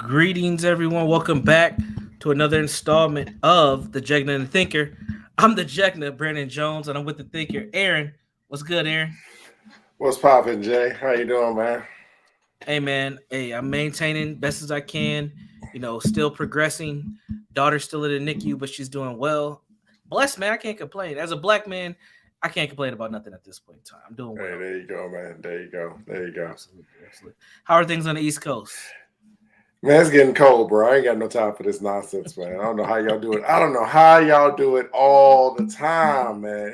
Greetings, everyone. Welcome back to another installment of the Jegna and The Thinker. I'm the Jegna, Brandon Jones, and I'm with the Thinker, Aaron. What's good, Aaron? What's poppin', Jay? How you doing, man? Hey, man. Hey, I'm maintaining best as I can. Still progressing. Daughter's still at the NICU, but she's doing well. Blessed, man. I can't complain. As a black man, I can't complain about nothing at this point in time. I'm doing Hey, well. there you go, man. There you go. There you go. Absolutely, absolutely. How are things on the East Coast? Man, it's getting cold, bro. I ain't got no time for this nonsense, man. I don't know how y'all do it. I don't know how y'all do it all the time, man.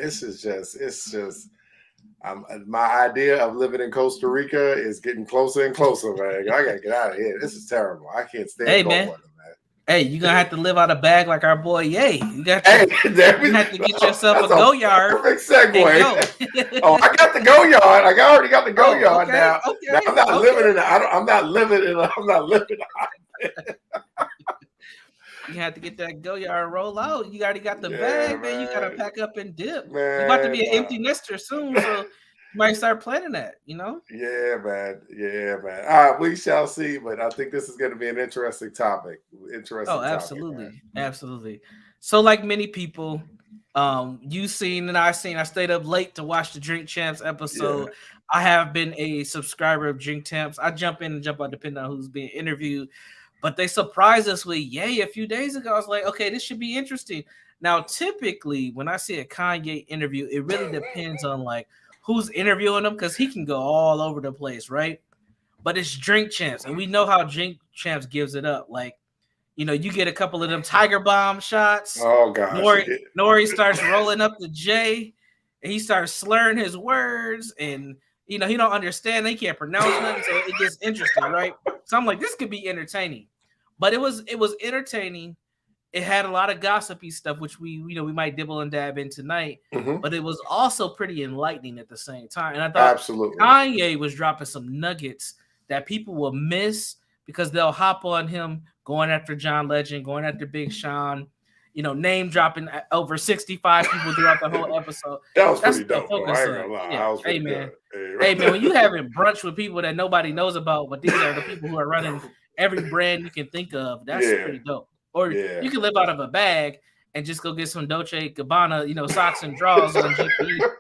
My idea of living in Costa Rica is getting closer and closer, man. I gotta get out of here. This is terrible. I can't stand Hey, cold man. weather, man. Hey, you're gonna have to live out a bag like our boy Ye. You have to get yourself That's a go yard. Perfect segue. Oh, I got the go yard. Already got the go yard okay, now. Okay, now. I'm not living in it. I'm not living in it. I'm not living You have to get that go yard and roll out. You already got the bag, man. You gotta pack up and dip. You're about to be an empty nester soon, so you might start planning that, Yeah, man. Yeah, man. All right, we shall see, but I think this is going to be an interesting topic. Absolutely. Topic, Absolutely. So, like many people, you seen and I stayed up late to watch the Drink Champs episode. Yeah. I have been a subscriber of Drink Champs. I jump in and jump out depending on who's being interviewed. But they surprised us with Ye a few days ago. I was like, okay, this should be interesting. Now, typically, when I see a Kanye interview, it really depends on like who's interviewing him because he can go all over the place, right? But it's Drink Champs, and we know how Drink Champs gives it up. Like, you get a couple of them Tiger Bomb shots. Oh, gosh. Nori starts rolling up the J, and he starts slurring his words, and he don't understand. He can't pronounce nothing, so it gets interesting, right? So I'm like, this could be entertaining. But it was entertaining. It had a lot of gossipy stuff, which we might dibble and dab in tonight. Mm-hmm. But it was also pretty enlightening at the same time. And I thought absolutely Kanye was dropping some nuggets that people will miss because they'll hop on him going after John Legend, going after Big Sean, name dropping over 65 people throughout the whole episode. That's pretty dope. I ain't gonna lie. Yeah. That was pretty good. Hey, man, when you having brunch with people that nobody knows about, but these are the people who are running every brand you can think of, that's pretty dope. Or you can live out of a bag and just go get some Dolce & Gabbana, socks and drawers on GP.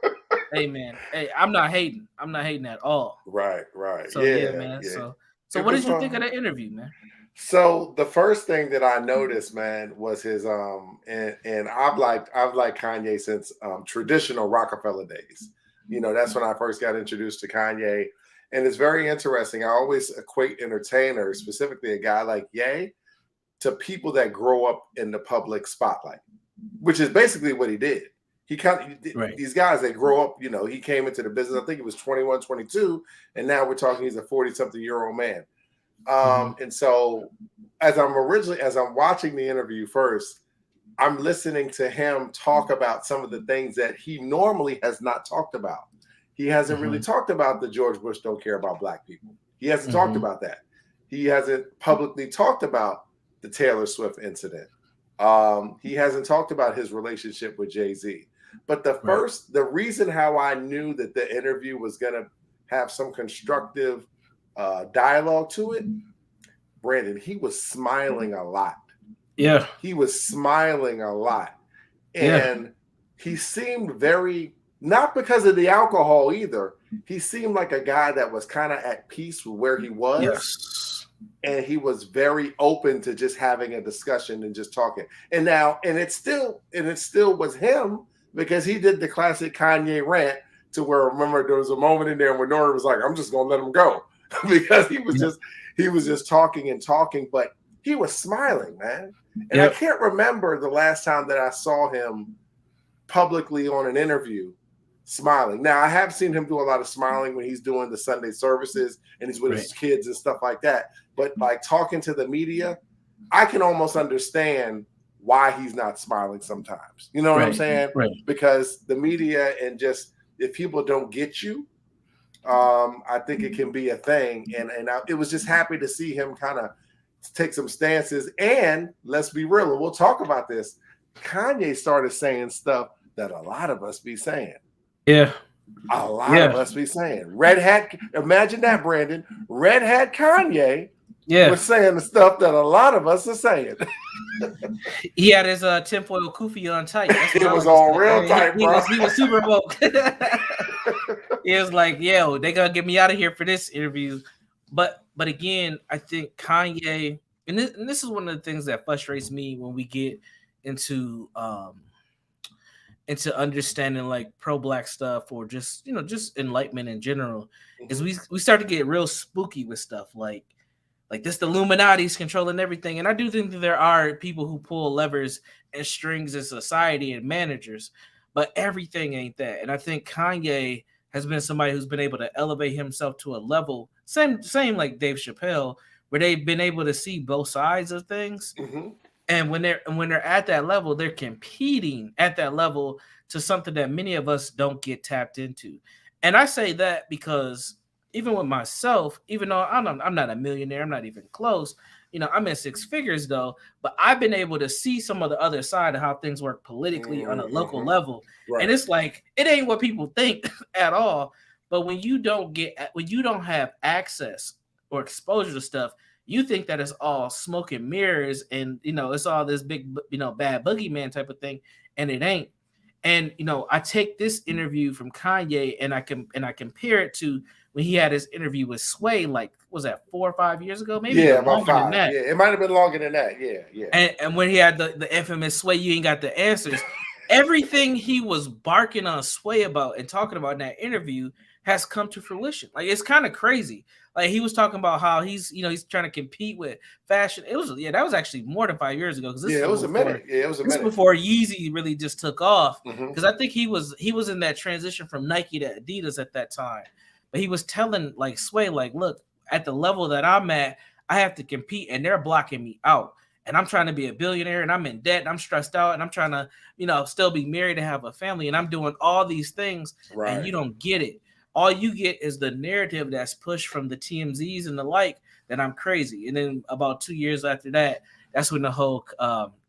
Hey, man. Hey, I'm not hating. I'm not hating at all. Right. So, yeah man. Yeah. So what did you think of the interview, man? So the first thing that I noticed, man, was his and I've liked Kanye since traditional Rockefeller days. That's when I first got introduced to Kanye. And it's very interesting. I always equate entertainers, specifically a guy like Ye, to people that grow up in the public spotlight, which is basically what he did. He these guys that grow up, he came into the business, I think he was 21, 22, and now we're talking he's a 40-something-year-old man. And so as I'm watching the interview first, I'm listening to him talk about some of the things that he normally has not talked about. He hasn't really talked about the George Bush don't care about black people. He hasn't talked about that. He hasn't publicly talked about the Taylor Swift incident. He hasn't talked about his relationship with Jay-Z. But the reason how I knew that the interview was going to have some constructive dialogue to it, Brandon, he was smiling a lot. Yeah. He was smiling a lot. And he seemed very, not because of the alcohol either, he seemed like a guy that was kind of at peace with where he was. Yes. And he was very open to just having a discussion and just talking. And it still was him because he did the classic Kanye rant to where, remember, there was a moment in there where Nori was like, I'm just going to let him go because he was just talking and talking, but he was smiling, man. And I can't remember the last time that I saw him publicly on an interview smiling. Now, I have seen him do a lot of smiling when he's doing the Sunday services and he's with his kids and stuff like that. But like talking to the media, I can almost understand why he's not smiling sometimes. You know what I'm saying? Right. Because the media and just if people don't get you, I think it can be a thing. And it was just happy to see him kind of take some stances. And let's be real, and we'll talk about this. Kanye started saying stuff that a lot of us be saying. Yeah. A lot of us be saying. Red Hat, imagine that, Brandon. Red Hat Kanye Yeah, was saying the stuff that a lot of us are saying. he had his tinfoil kufi on tight. That's what It I was like to on say. real Man, tight, bro. he was super woke. He was like, "Yo, they gonna get me out of here for this interview." But again, I think Kanye, and this is one of the things that frustrates me when we get into into understanding like pro-black stuff or just just enlightenment in general, is we start to get real spooky with stuff like this the Illuminati's controlling everything. And I do think that there are people who pull levers and strings in society and managers, but everything ain't that. And I think Kanye has been somebody who's been able to elevate himself to a level, same like Dave Chappelle, where they've been able to see both sides of things. And when they're at that level, they're competing at that level to something that many of us don't get tapped into. And I say that because even with myself, even though I'm not a millionaire, I'm not even close. I'm in six figures though, but I've been able to see some of the other side of how things work politically on a local level. Right. And it's like it ain't what people think at all. But when you don't have access or exposure to stuff, you think that it's all smoke and mirrors and it's all this big bad boogeyman type of thing, and it ain't. And I take this interview from Kanye and I compare it to when he had his interview with Sway, like was that 4 or 5 years ago, maybe even about longer 5. than that. Yeah, it might have been longer than that. Yeah. And when he had the infamous Sway, you ain't got the answers. Everything he was barking on Sway about and talking about in that interview has come to fruition. Like it's kind of crazy. Like he was talking about how he's trying to compete with fashion. That was actually more than 5 years ago, because it was a minute. Yeah, it was a minute before Yeezy really just took off. Mm-hmm. Because I think he was in that transition from Nike to Adidas at that time. But he was telling like Sway, like, look, at the level that I'm at, I have to compete, and they're blocking me out. And I'm trying to be a billionaire, and I'm in debt, and I'm stressed out, and I'm trying to, still be married and have a family, and I'm doing all these things, Right. and you don't get it. All you get is the narrative that's pushed from the TMZs and the like that I'm crazy. And then about 2 years after that, that's when the whole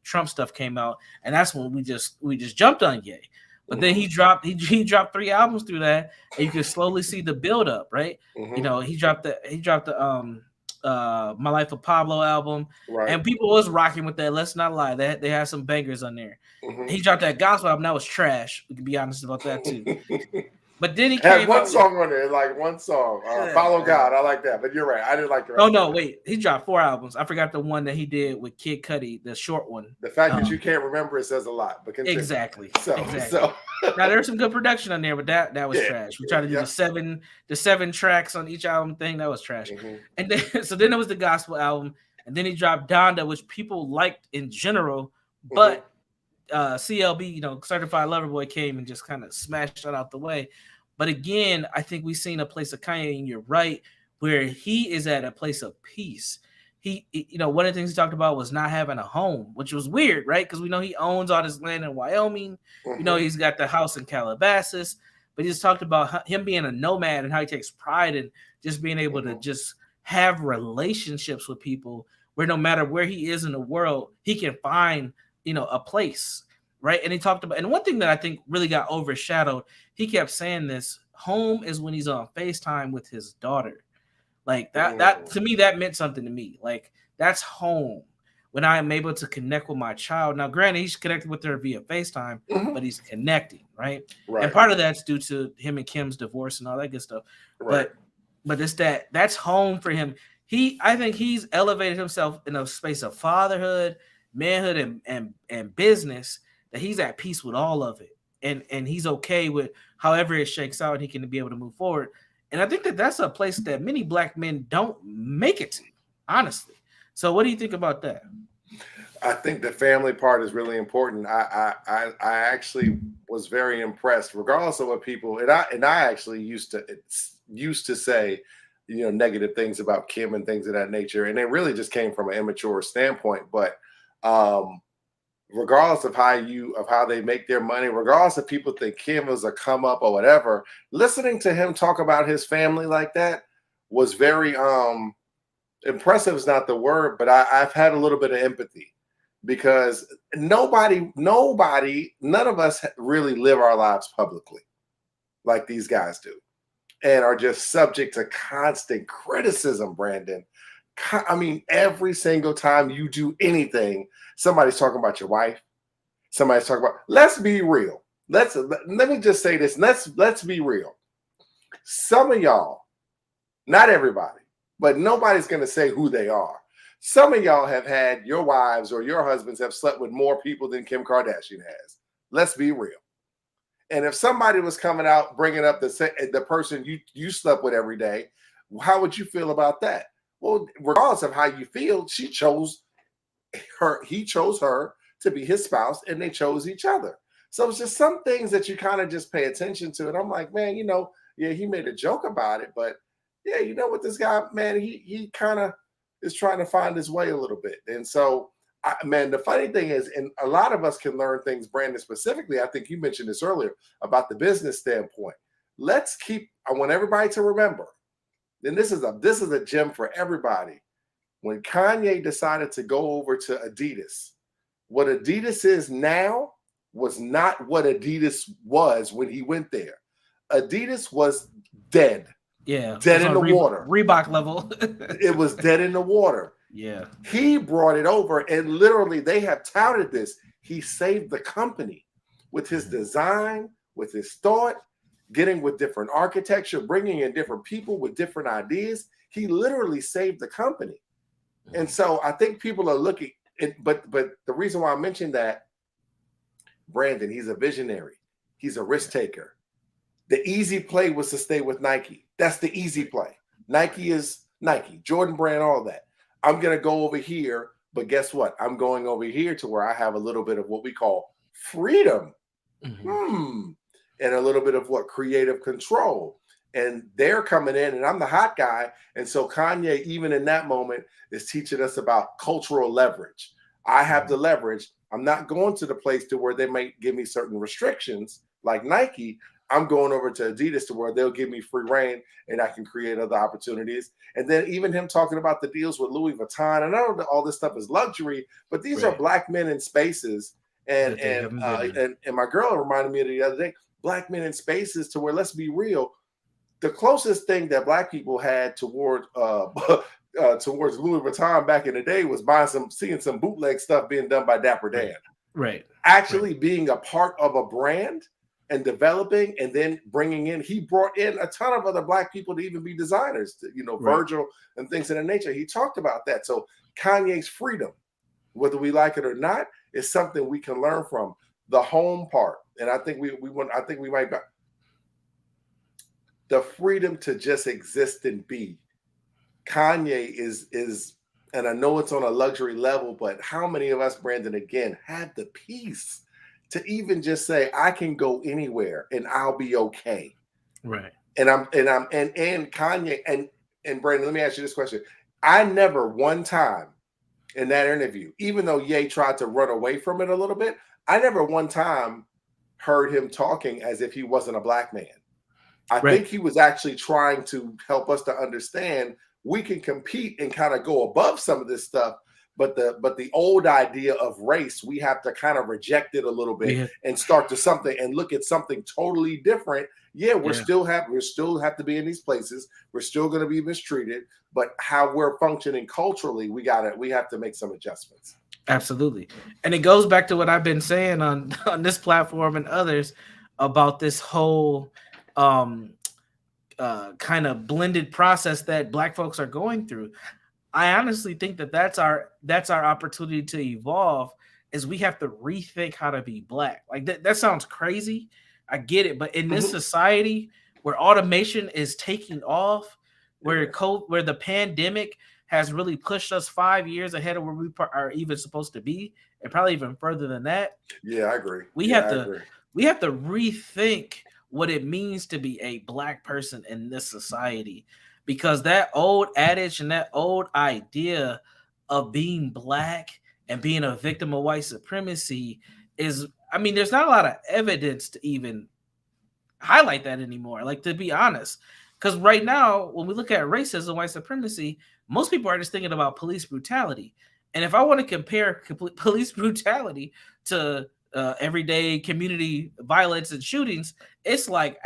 Trump stuff came out, and that's when we just jumped on Ye. But then he dropped 3 albums through that, and you can slowly see the build up, right? He dropped the My Life of Pablo album, right. And people was rocking with that. Let's not lie, they had some bangers on there. He dropped that gospel album, that was trash. We can be honest about that too. But then he had one song on there, like one song, Follow God. I like that, but you're right, I didn't like the rest. Oh no, wait, he dropped 4 albums. I forgot the one that he did with Kid Cudi, the short one. The fact that you can't remember it says a lot. But continue. Exactly. So now there's some good production on there, but that was trash. We tried to do the seven tracks on each album thing. That was trash. And then so then it was the gospel album, and then he dropped Donda, which people liked in general, but CLB, Certified Lover Boy, came and just kind of smashed that out the way. But again, I think we've seen a place of Kanye, and you're right, where he is at a place of peace. He one of the things he talked about was not having a home, which was weird, right? Because we know he owns all this land in Wyoming. He's got the house in Calabasas, but he just talked about him being a nomad and how he takes pride in just being able to just have relationships with people where no matter where he is in the world, he can find, a place, right? And he talked about, and one thing that I think really got overshadowed, he kept saying this: home is when he's on FaceTime with his daughter. Like that to me, that meant something to me. Like that's home, when I am able to connect with my child. Now, granted, he's connected with her via FaceTime, but he's connecting, right? And part of that's due to him and Kim's divorce and all that good stuff. Right. But it's that's home for him. I think he's elevated himself in a space of fatherhood, manhood, and business, that he's at peace with all of it. And he's okay with however it shakes out, and he can be able to move forward. And I think that that's a place that many Black men don't make it to, honestly. So what do you think about that? I think the family part is really important. I actually was very impressed, regardless of what people, and I actually used to say, negative things about Kim and things of that nature. And it really just came from an immature standpoint. But regardless of how they make their money, regardless if people think Kim was a come up or whatever, listening to him talk about his family like that was very impressive is not the word, but I've had a little bit of empathy, because none of us really live our lives publicly like these guys do, and are just subject to constant criticism, Brandon, I mean, every single time you do anything, somebody's talking about your wife. Somebody's talking about. Let's be real. Let me just say this. Let's be real. Some of y'all, not everybody, but nobody's going to say who they are. Some of y'all have had your wives or your husbands have slept with more people than Kim Kardashian has. Let's be real. And if somebody was coming out bringing up the person you slept with every day, how would you feel about that? Well, regardless of how you feel, he chose her to be his spouse, and they chose each other. So it's just some things that you kind of just pay attention to. And I'm like, man, yeah, he made a joke about it, but yeah, you know what, this guy, man, he kind of is trying to find his way a little bit. And so, man, the funny thing is, and a lot of us can learn things, Brandon, specifically. I think you mentioned this earlier about the business standpoint. I want everybody to remember, and this is a gem for everybody. When Kanye decided to go over to Adidas, what Adidas is now was not what Adidas was when he went there. Adidas was dead. Yeah. Dead in the water. Reebok level. It was dead in the water. Yeah. He brought it over, and literally they have touted this. He saved the company with his design, with his thought, getting with different architecture, bringing in different people with different ideas. He literally saved the company. And so I think people are looking, but the reason why I mentioned that, Brandon, he's a visionary. He's a risk taker. The easy play was to stay with Nike. That's the easy play. Nike is Nike, Jordan Brand, all that. I'm going to go over here, but guess what? I'm going over here to where I have a little bit of what we call freedom. And a little bit of what? Creative control. And they're coming in, and I'm the hot guy. And so Kanye, even in that moment, is teaching us about cultural leverage. I have the leverage. I'm not going to the place to where they might give me certain restrictions like Nike. I'm going over to Adidas to where they'll give me free reign and I can create other opportunities. And then even him talking about the deals with Louis Vuitton. And I know that all this stuff is luxury, but these are Black men in spaces. And my girl reminded me of the other day, Black men in spaces to where, let's be real, the closest thing that Black people had towards Louis Vuitton back in the day was seeing some bootleg stuff being done by Dapper Dan. Right. Actually being a part of a brand and developing, and then bringing in, he brought in a ton of other Black people to even be designers, Virgil and things of that nature. He talked about that. So Kanye's freedom, whether we like it or not, is something we can learn from. The home part, and I think we might got the freedom to just exist and be. Kanye is, and I know it's on a luxury level, but how many of us, Brandon, again, had the peace to even just say, I can go anywhere and I'll be okay. Right. And Kanye and Brandon, let me ask you this question. I never one time in that interview, even though Ye tried to run away from it a little bit, I never one time heard him talking as if he wasn't a Black man. I think he was actually trying to help us to understand we can compete and kind of go above some of this stuff. But the old idea of race, we have to kind of reject it a little bit and start to something and look at something totally different. Yeah, we still have to be in these places. We're still going to be mistreated, but how we're functioning culturally, we have to make some adjustments. Absolutely. And it goes back to what I've been saying on this platform and others about this whole kind of blended process that Black folks are going through. I honestly think that's our opportunity to evolve, is we have to rethink how to be Black. Like that sounds crazy. I get it. But in this society where automation is taking off, where the pandemic has really pushed us 5 years ahead of where we are even supposed to be, and probably even further than that. Yeah, I agree. We have to rethink what it means to be a Black person in this society. Because that old adage and that old idea of being Black and being a victim of white supremacy is, I mean, there's not a lot of evidence to even highlight that anymore. Like, to be honest, because right now, when we look at racism, white supremacy, most people are just thinking about police brutality. And if I want to compare police brutality to everyday community violence and shootings, it's like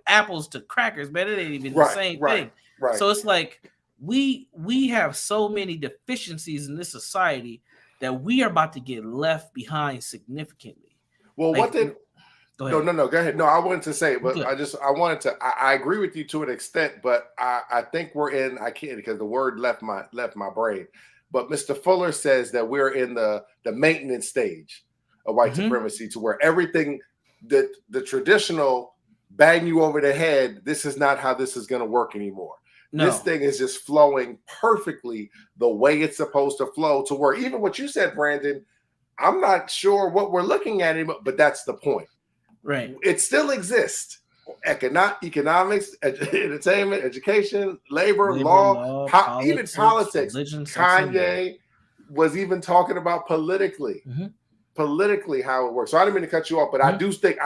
apples to crackers, man. It ain't even the same thing. Right. So it's like we have so many deficiencies in this society that we are about to get left behind significantly. Well, what Like, did go no, ahead. no, no. Go ahead. No, I wanted to say, but Good. I wanted to. I agree with you to an extent, but I think we're in. I can't because the word left my brain. But Mr. Fuller says that we're in the maintenance stage of white Mm-hmm. supremacy, to where everything, the traditional bang you over the head. This is not how this is going to work anymore. This No. thing is just flowing perfectly the way it's supposed to flow. To where even what you said, Brandon, I'm not sure what we're looking at anymore, but that's the point. Right. It still exists. Economics, entertainment, education, labor, Labor law, law, even politics, politics. religion, sex, and more. Kanye was even talking about politically how it works. So I didn't mean to cut you off, but I do think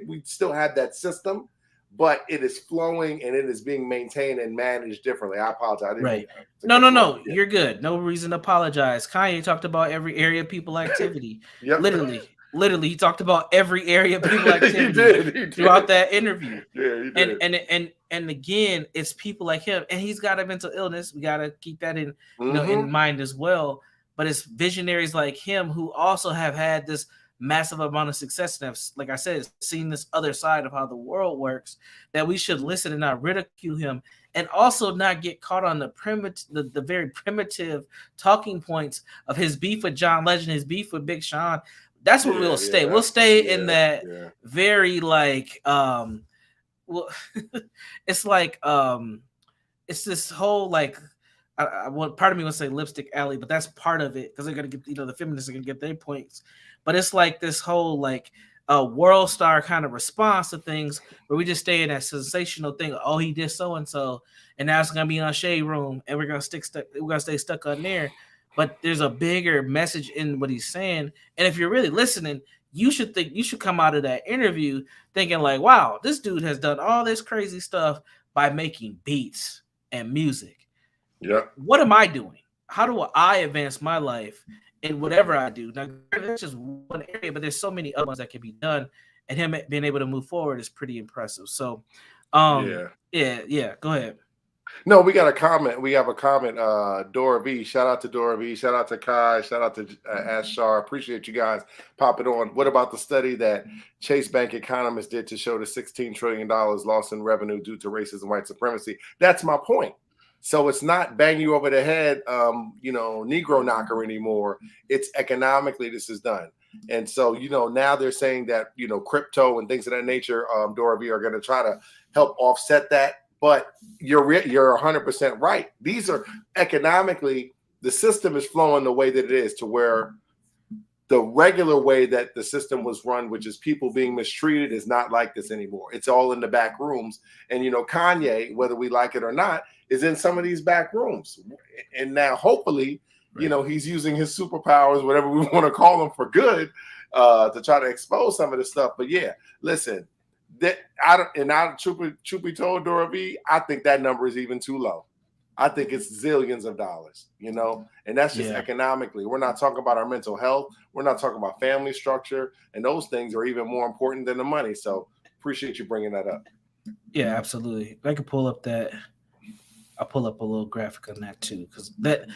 we still have that system, but it is flowing and it is being maintained and managed differently. I apologize. I didn't mean to cut you off. You're good. No reason to apologize. Kanye talked about every area of people activity. Yep. Literally, he talked about every area of people activity he did. throughout that interview. Yeah, he did. And again, it's people like him, and he's got a mental illness. We got to keep that in Mm-hmm. in mind as well. But it's visionaries like him who also have had this massive amount of success and have, like I said, seen this other side of how the world works, that we should listen and not ridicule him, and also not get caught on the very primitive talking points of his beef with John Legend, his beef with Big Sean. That's where we'll stay. We'll stay in that very like well it's like it's this whole like part of me would say lipstick alley, but that's part of it because they're gonna get, the feminists are gonna get their points. But it's like this whole like world star kind of response to things where we just stay in that sensational thing. Oh, he did so and so, and now it's gonna be on Shade Room, and we're gonna stay stuck on there. But there's a bigger message in what he's saying, and if you're really listening, you should come out of that interview thinking like, wow, this dude has done all this crazy stuff by making beats and music. Yeah. What am I doing? How do I advance my life in whatever I do? Now, that's just one area, but there's so many other ones that can be done, and him being able to move forward is pretty impressive. So, yeah. Go ahead. No, we got a comment. We have a comment. Dora V. Shout out to Dora V. Shout out to Kai. Shout out to Ashar. Appreciate you guys popping on. What about the study that Chase Bank economists did to show the $16 trillion lost in revenue due to racism and white supremacy? That's my point. So it's not bang you over the head, Negro knocker anymore. It's economically this is done. And so, now they're saying that, crypto and things of that nature, Dora V, are going to try to help offset that. But you're 100% right. These are economically, the system is flowing the way that it is, to where the regular way that the system was run, which is people being mistreated, is not like this anymore. It's all in the back rooms. And, Kanye, whether we like it or not, is in some of these back rooms. And now, hopefully, he's using his superpowers, whatever we want to call them, for good, to try to expose some of this stuff. But yeah, listen, truth be told, Dora V, I think that number is even too low. I think it's zillions of dollars, and that's just economically. We're not talking about our mental health. We're not talking about family structure, and those things are even more important than the money. So appreciate you bringing that up. Yeah, absolutely. I could pull up that. I'll pull up a little graphic on that too, but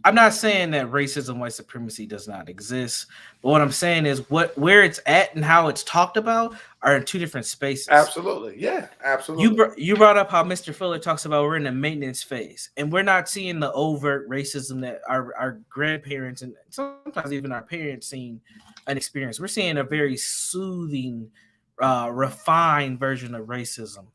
I'm not saying that racism, white supremacy does not exist. But what I'm saying is where it's at and how it's talked about are in two different spaces. Absolutely. Yeah, absolutely. You brought up how Mr. Fuller talks about we're in a maintenance phase, and we're not seeing the overt racism that our grandparents and sometimes even our parents seen and experienced. We're seeing a very soothing, refined version of racism.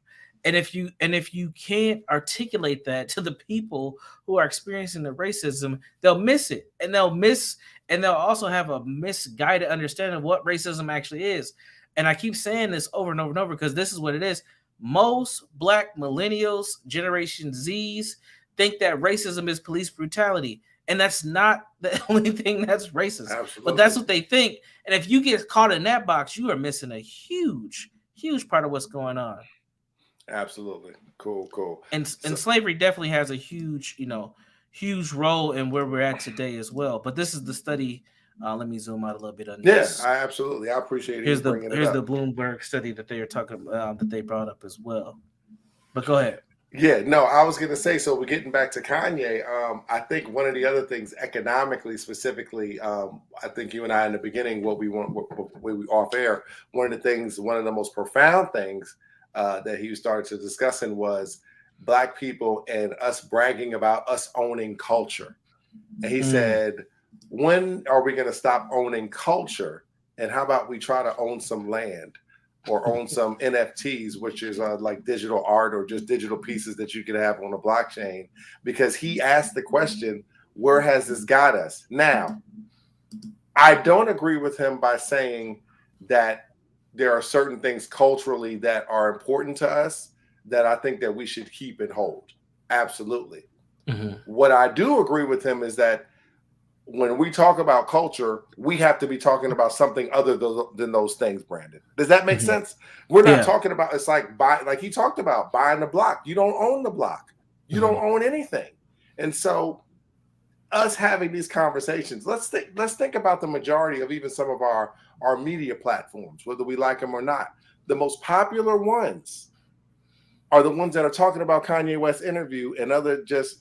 And if you can't articulate that to the people who are experiencing the racism, they'll miss it, and they'll also have a misguided understanding of what racism actually is. And I keep saying this over and over and over because this is what it is. Most Black millennials, Generation Zs, think that racism is police brutality, and that's not the only thing that's racist. Absolutely. But that's what they think. And if you get caught in that box, you are missing a huge part of what's going on. Absolutely. Cool. And slavery definitely has a huge role in where we're at today as well. But this is the study. Let me zoom out a little bit on this. Yeah, I appreciate it. Here's the Bloomberg study that they are talking about, that they brought up as well. But go ahead. Yeah, no, I was gonna say. So we're getting back to Kanye. I think one of the other things, economically, specifically, I think you and I in the beginning, what we want, what we off air. One of the things, one of the most profound things that he started to discussing was Black people and us bragging about us owning culture. And he said, when are we going to stop owning culture? And how about we try to own some land or own some NFTs, which is like digital art or just digital pieces that you can have on a blockchain? Because he asked the question, where has this got us? Now, I don't agree with him by saying that there are certain things culturally that are important to us that I think that we should keep and hold. Absolutely. What I do agree with him is that when we talk about culture, we have to be talking about something other than those things, Brandon. Does that make sense? We're not talking about, it's like like he talked about buying the block. You don't own the block. You don't own anything. And so us having these conversations, let's think about the majority of even some of our media platforms, whether we like them or not. The most popular ones are the ones that are talking about Kanye West's interview and other just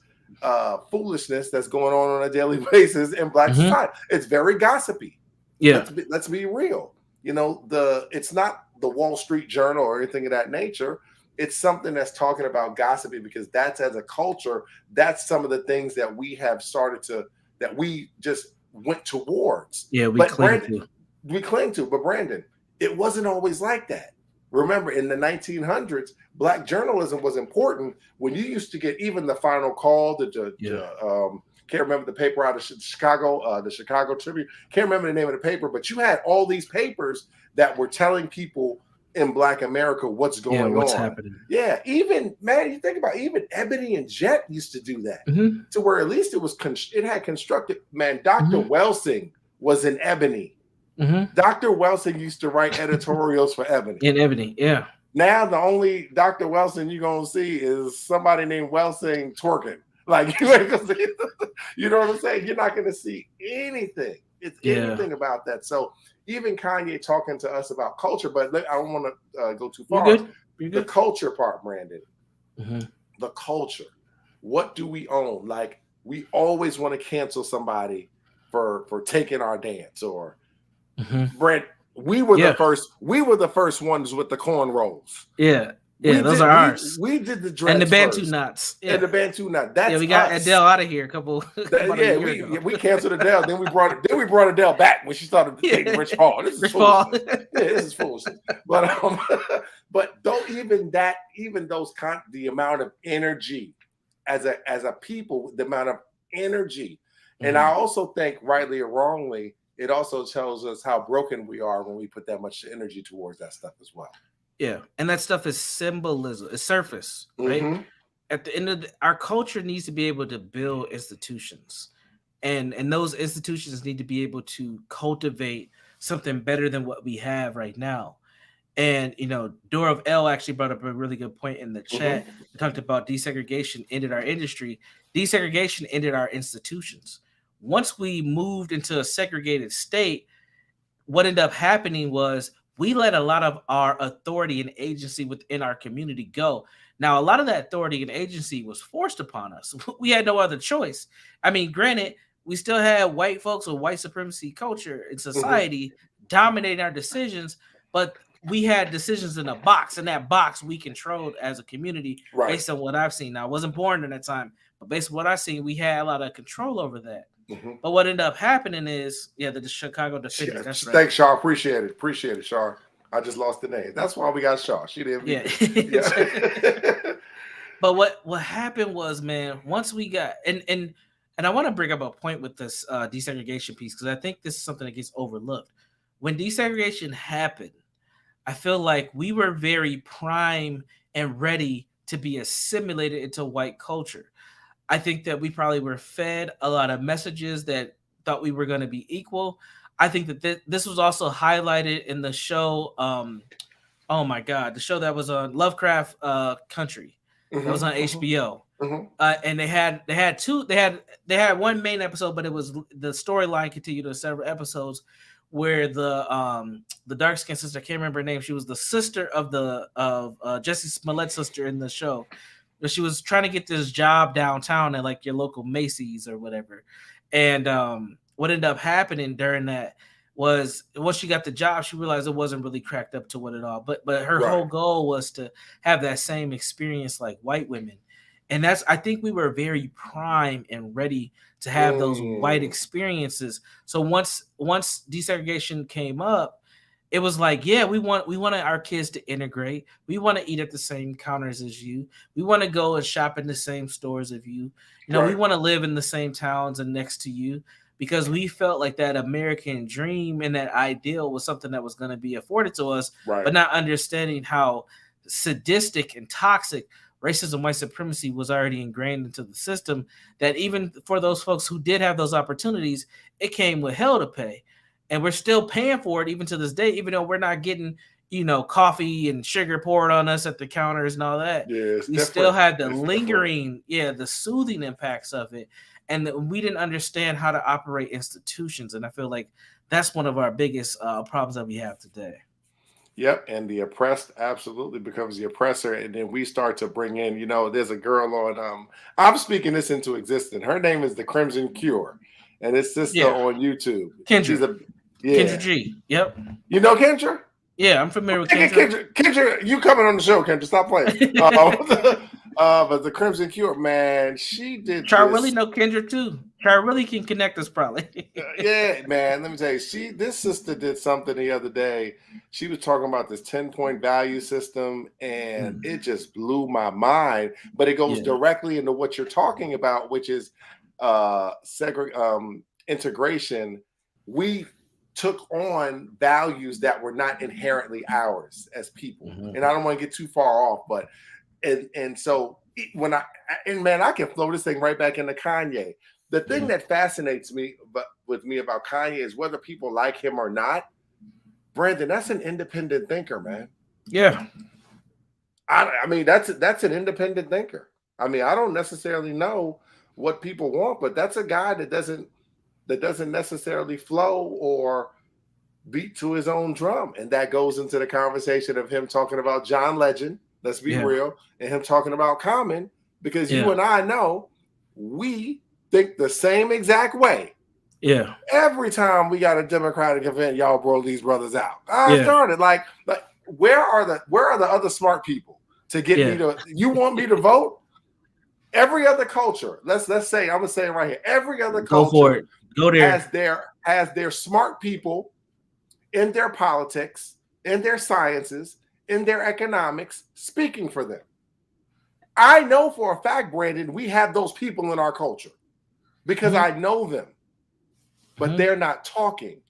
foolishness that's going on a daily basis in Black society. It's very gossipy. Yeah. Let's be real. You know, it's not the Wall Street Journal or anything of that nature. It's something that's talking about gossipy because that's, as a culture, that's some of the things that we have started to, that we just went towards. Yeah, we but cling Brandon, to. We cling to. But Brandon, it wasn't always like that. Remember, in the 1900s, Black journalism was important. When you used to get even the Final Call, can't remember the paper out of Chicago, the Chicago Tribune. Can't remember the name of the paper, but you had all these papers that were telling people in Black America what's going what's on. happening. Yeah, even, man, you think about even Ebony and Jet used to do that, to where at least it had constructed. Man, Dr. Welsing was in Ebony. Dr. Welsing used to write editorials for Ebony. In Ebony, yeah. Now the only Dr. Welsing you're gonna see is somebody named Welsing twerking. Like, you ain't gonna see, you know what I'm saying? You're not gonna see anything. It's anything about that. So even Kanye talking to us about culture, but I don't want to go too far. You're good. The culture part, Brandon. The culture. What do we own? Like, we always want to cancel somebody for taking our dance, or Brent, we were the first ones with the cornrows. Those are ours. We did the dreads and the Bantu first. knots. And the Bantu knot. That's we got us. Adele out of here a couple a year ago. We canceled Adele. Then we brought Adele back when she started dating Rich Paul. This is foolishness. This is foolishness. But don't even those the amount of energy as a people, the amount of energy. And I also think, rightly or wrongly, it also tells us how broken we are when we put that much energy towards that stuff as well. Yeah, and that stuff is symbolism. It's surface, right? At the end of our culture needs to be able to build institutions, and those institutions need to be able to cultivate something better than what we have right now. And Dora of L actually brought up a really good point in the chat. We talked about desegregation ended our industry. Desegregation ended our institutions. Once we moved into a segregated state, what ended up happening was we let a lot of our authority and agency within our community go. Now, a lot of that authority and agency was forced upon us. We had no other choice. I mean, granted, we still had white folks or white supremacy culture in society dominating our decisions, but we had decisions in a box, and that box we controlled as a community based on what I've seen. Now, I wasn't born in that time, but based on what I've seen, we had a lot of control over that. But what ended up happening is, the Chicago Defender. That's right. Thanks, Shaw. Appreciate it, Shaw. I just lost the name. That's why we got Shaw. She didn't. But what happened was, man, once we got and I want to bring up a point with this desegregation piece, because I think this is something that gets overlooked. When desegregation happened, I feel like we were very prime and ready to be assimilated into white culture. I think that we probably were fed a lot of messages that thought we were going to be equal. I think that this was also highlighted in the show. Oh my God, the show that was on Lovecraft Country, that was on HBO. And they had one main episode, but it was the storyline continued to several episodes where the dark skinned sister, I can't remember her name. She was the sister of Jesse Smollett's sister in the show. But she was trying to get this job downtown at like your local Macy's or whatever. And what ended up happening during that was once she got the job, she realized it wasn't really cracked up to what it all. But her Right. whole goal was to have that same experience like white women. And that's I think we were very prime and ready to have those white Mm, experiences. So once desegregation came up, it was like, yeah, we wanted our kids to integrate. We want to eat at the same counters as you. We want to go and shop in the same stores as you. We right. want to live in the same towns and next to you because we felt like that American dream and that ideal was something that was going to be afforded to us, but Right. not understanding how sadistic and toxic racism, white supremacy was already ingrained into the system. That even for those folks who did have those opportunities, it came with hell to pay, and we're still paying for it even to this day, even though we're not getting coffee and sugar poured on us at the counters and all that. Yeah, it's We still different. had the It's different. lingering, the soothing impacts of it, and we didn't understand how to operate institutions. And I feel like that's one of our biggest problems that we have today. Yep, and the oppressed absolutely becomes the oppressor, and then we start to bring in. There's a girl on. I'm speaking this into existence. Her name is the Crimson Cure, and it's sister Yeah, on YouTube. Kendra, She's a Kendra yeah. G. Yep. You know Kendra? Yeah, I'm familiar with Okay, Kendra. Kendra, you coming on the show, Kendra? Stop playing. But the Crimson Cure, man, she did Char really this. know Kendra too. Char really can connect us probably. Yeah, man. Let me tell you, this sister did something the other day. She was talking about this 10-point value system, and it just blew my mind. But it goes Yeah. directly into what you're talking about, which is integration. We took on values that were not inherently ours as people, and I don't want to get too far off, but and so when I can throw this thing right back into Kanye. The thing that fascinates me with me about Kanye is whether people like him or not. Brandon, that's an independent thinker, man. Yeah. I mean, that's an independent thinker. I mean, I don't necessarily know what people want, but that's a guy that doesn't necessarily flow or beat to his own drum. And that goes into the conversation of him talking about John Legend, let's be real, and him talking about Common, because you and I know we think the same exact way. Yeah. Every time we got a Democratic event, y'all blow these brothers out. I started like where are the other smart people to get me to? You want me to vote? Every other culture, let's say, I'm gonna say it right here. Every other Go culture for it. Go there. has their smart people in their politics, in their sciences, in their economics, speaking for them. I know for a fact, Brandon, we have those people in our culture because I know them, but they're not talking.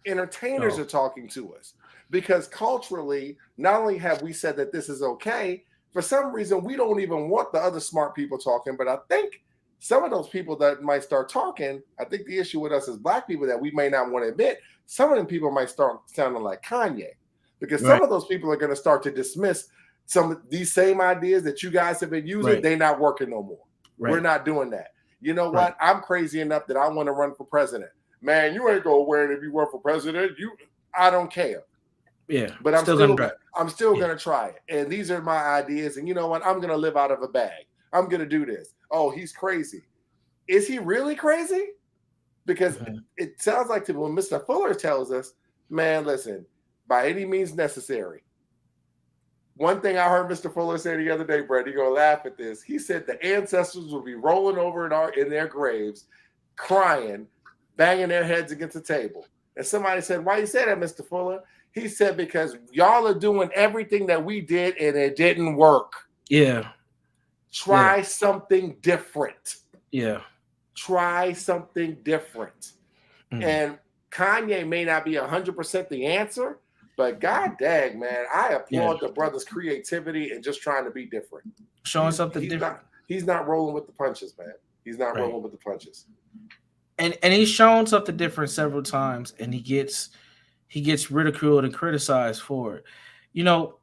Entertainers are talking to us because culturally, not only have we said that this is okay, for some reason, we don't even want the other smart people talking. But I think some of those people that might start talking, I think the issue with us as Black people that we may not want to admit, some of them people might start sounding like Kanye, because some of those people are going to start to dismiss some of these same ideas that you guys have been using. They're not working no more. We're not doing that. You know what? I'm crazy enough that I want to run for president. Man, you ain't gonna wear it if you run for president. I don't care. Yeah, but I'm still gonna try it. And these are my ideas. And you know what? I'm gonna live out of a bag. I'm gonna do this. Oh, he's crazy. Is he really crazy? Because it sounds like to when Mr. Fuller tells us, man, listen, by any means necessary. One thing I heard Mr. Fuller say the other day, Brett, you're gonna laugh at this. He said the ancestors will be rolling over in their graves, crying, banging their heads against the table. And somebody said, why you say that, Mr. Fuller? He said, because y'all are doing everything that we did and it didn't work. Yeah. Try something different. Yeah. Try something different. And Kanye may not be 100% the answer, but god dang, man, I applaud the brother's creativity and just trying to be different. Showing something different. He's not rolling with the punches, man. He's not rolling with the punches. And he's shown something different several times, and he gets ridiculed and criticized for it. You know,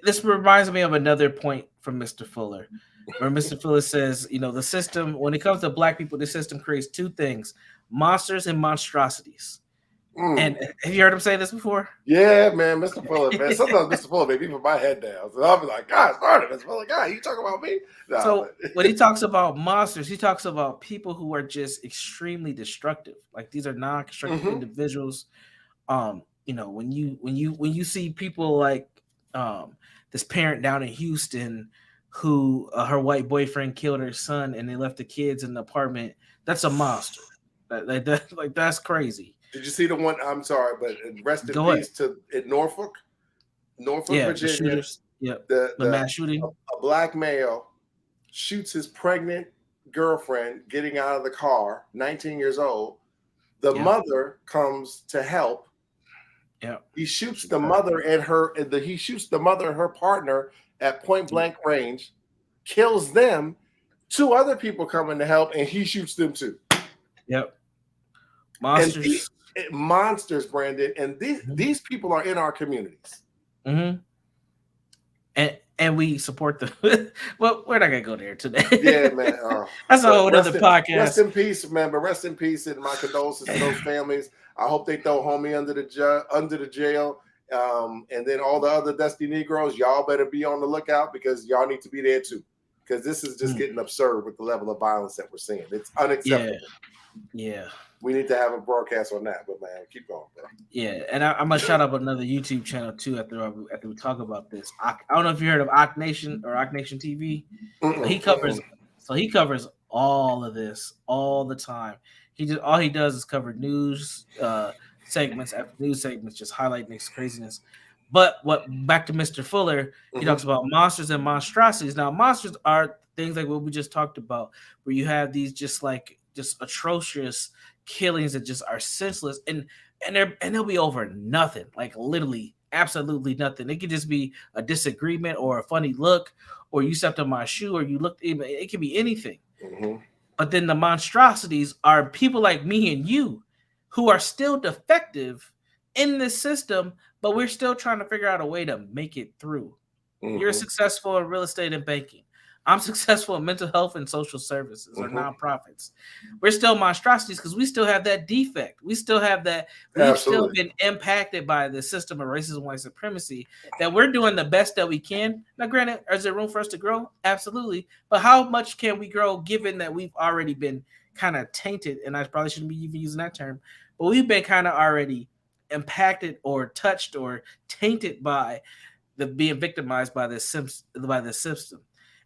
this reminds me of another point from Mr. Fuller, where Mr. Fuller says, you know, the system, when it comes to Black people, the system creates two things: monsters and monstrosities. And have you heard him say this before? Yeah, man, Mr. Fuller, man. Sometimes Mr. Fuller make me put my head down. So I'll be like, God, sorry, Mr. Fuller, God, you talking about me? Nah, So when he talks about monsters, he talks about people who are just extremely destructive. Like these are non-constructive individuals. When you see people like this parent down in Houston who her white boyfriend killed her son and they left the kids in the apartment, that's a monster. That's crazy. Did you see the one? I'm sorry, but rest in peace to in Norfolk, Virginia. The shooters. Yep. The mass shooting. A black male shoots his pregnant girlfriend getting out of the car, 19 years old. The mother comes to help. Yeah. He shoots the mother and her partner at point blank range, kills them. 2 other people coming to help, and he shoots them too. Yep. Monsters. Monsters, Brandon. And these people are in our communities. And we support them. Well, we're not gonna go there today. Yeah, man. That's a whole other podcast. Rest in peace, man. But rest in peace, and my condolences to those families. I hope they throw homie under the jail. And then all the other Dusty Negroes, y'all better be on the lookout because y'all need to be there too. Because this is just getting absurd with the level of violence that we're seeing. It's unacceptable. Yeah. We need to have a broadcast on that, but man, keep going, bro. Yeah, and I'm gonna shout out another YouTube channel too after we talk about this. I don't know if you heard of Ock Nation or Ock Nation TV. He covers all of this all the time. All he does is cover news segments after news segments, just highlighting this craziness. But back to Mr. Fuller, he talks about monsters and monstrosities. Now, monsters are things like what we just talked about, where you have these just atrocious killings that just are senseless, and they'll be over nothing, like literally absolutely nothing. It could just be a disagreement or a funny look, or you stepped on my shoe, or you looked. It could be anything. But then the monstrosities are people like me and you who are still defective in this system, but we're still trying to figure out a way to make it through. You're successful in real estate and banking. I'm successful in mental health and social services or nonprofits. We're still monstrosities because we still have that defect. We still have that. We've still been impacted by the system of racism, white supremacy, that we're doing the best that we can. Now, granted, is there room for us to grow? Absolutely. But how much can we grow given that we've already been kind of tainted? And I probably shouldn't be even using that term, but we've been kind of already impacted or touched or tainted by being victimized by the system.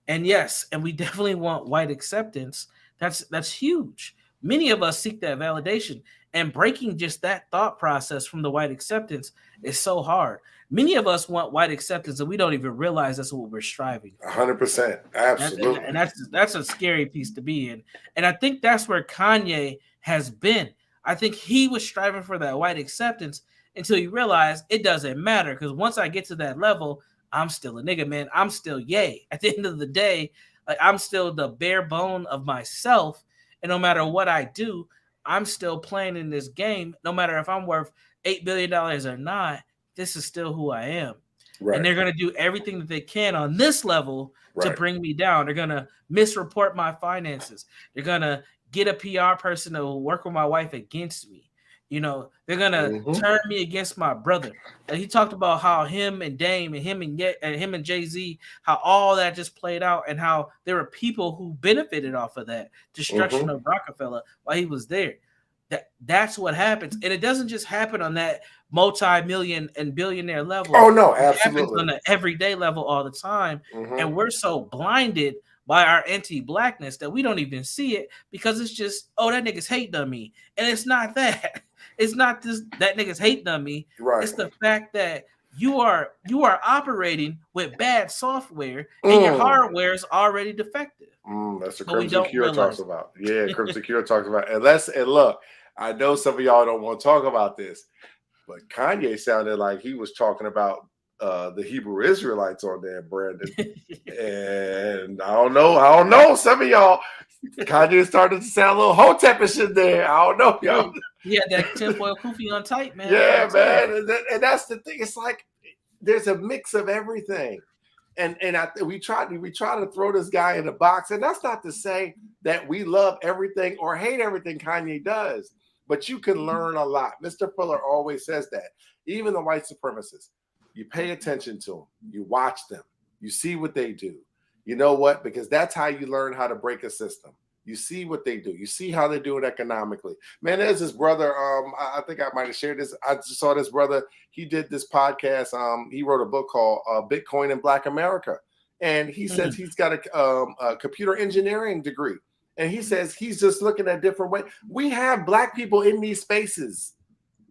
And yes, and we definitely want white acceptance. That's huge. Many of us seek that validation, and breaking just that thought process from the white acceptance is so hard. Many of us want white acceptance, and we don't even realize that's what we're striving for. 100%, absolutely. And that's a scary piece to be in. And I think that's where Kanye has been. I think he was striving for that white acceptance until he realized it doesn't matter, because once I get to that level, I'm still a nigga, man. I'm still Ye. At the end of the day, like I'm still the bare bone of myself. And no matter what I do, I'm still playing in this game. No matter if I'm worth $8 billion or not, this is still who I am. Right. And they're going to do everything that they can on this level to bring me down. They're going to misreport my finances. They're going to get a PR person to work with my wife against me. You know, they're gonna turn me against my brother. And he talked about how him and Dame and him and Jay-Z, how all that just played out, and how there were people who benefited off of that destruction of Rockefeller while he was there. That's what happens, and it doesn't just happen on that multi-million and billionaire level. Oh no, absolutely. It happens on the everyday level all the time, and we're so blinded by our anti-blackness that we don't even see it, because it's just, oh, that nigga's hating on me, and it's not that. It's not just that niggas hating on me. Right. It's the fact that you are operating with bad software and your hardware is already defective. That's what Crimson Cure talks about. Yeah, Crimson Cure talks about. And look, I know some of y'all don't want to talk about this, but Kanye sounded like he was talking about the Hebrew Israelites on there, Brandon. And I don't know. Some of y'all, Kanye started to sound a little hotepish in there. I don't know, y'all. He had that tinfoil kufi on tight, man. Yeah, man. And that's the thing. It's like there's a mix of everything. And we try to throw this guy in a box. And that's not to say that we love everything or hate everything Kanye does. but you can learn a lot. Mr. Fuller always says that. Even the white supremacists, you pay attention to them, you watch them, you see what they do. You know what? Because that's how you learn how to break a system. You see what they do. You see how they do it economically. Man, there's this brother. I think I might have shared this. I just saw this brother. He did this podcast. He wrote a book called Bitcoin in Black America. And he says he's got a computer engineering degree. And he says he's just looking at different ways. We have Black people in these spaces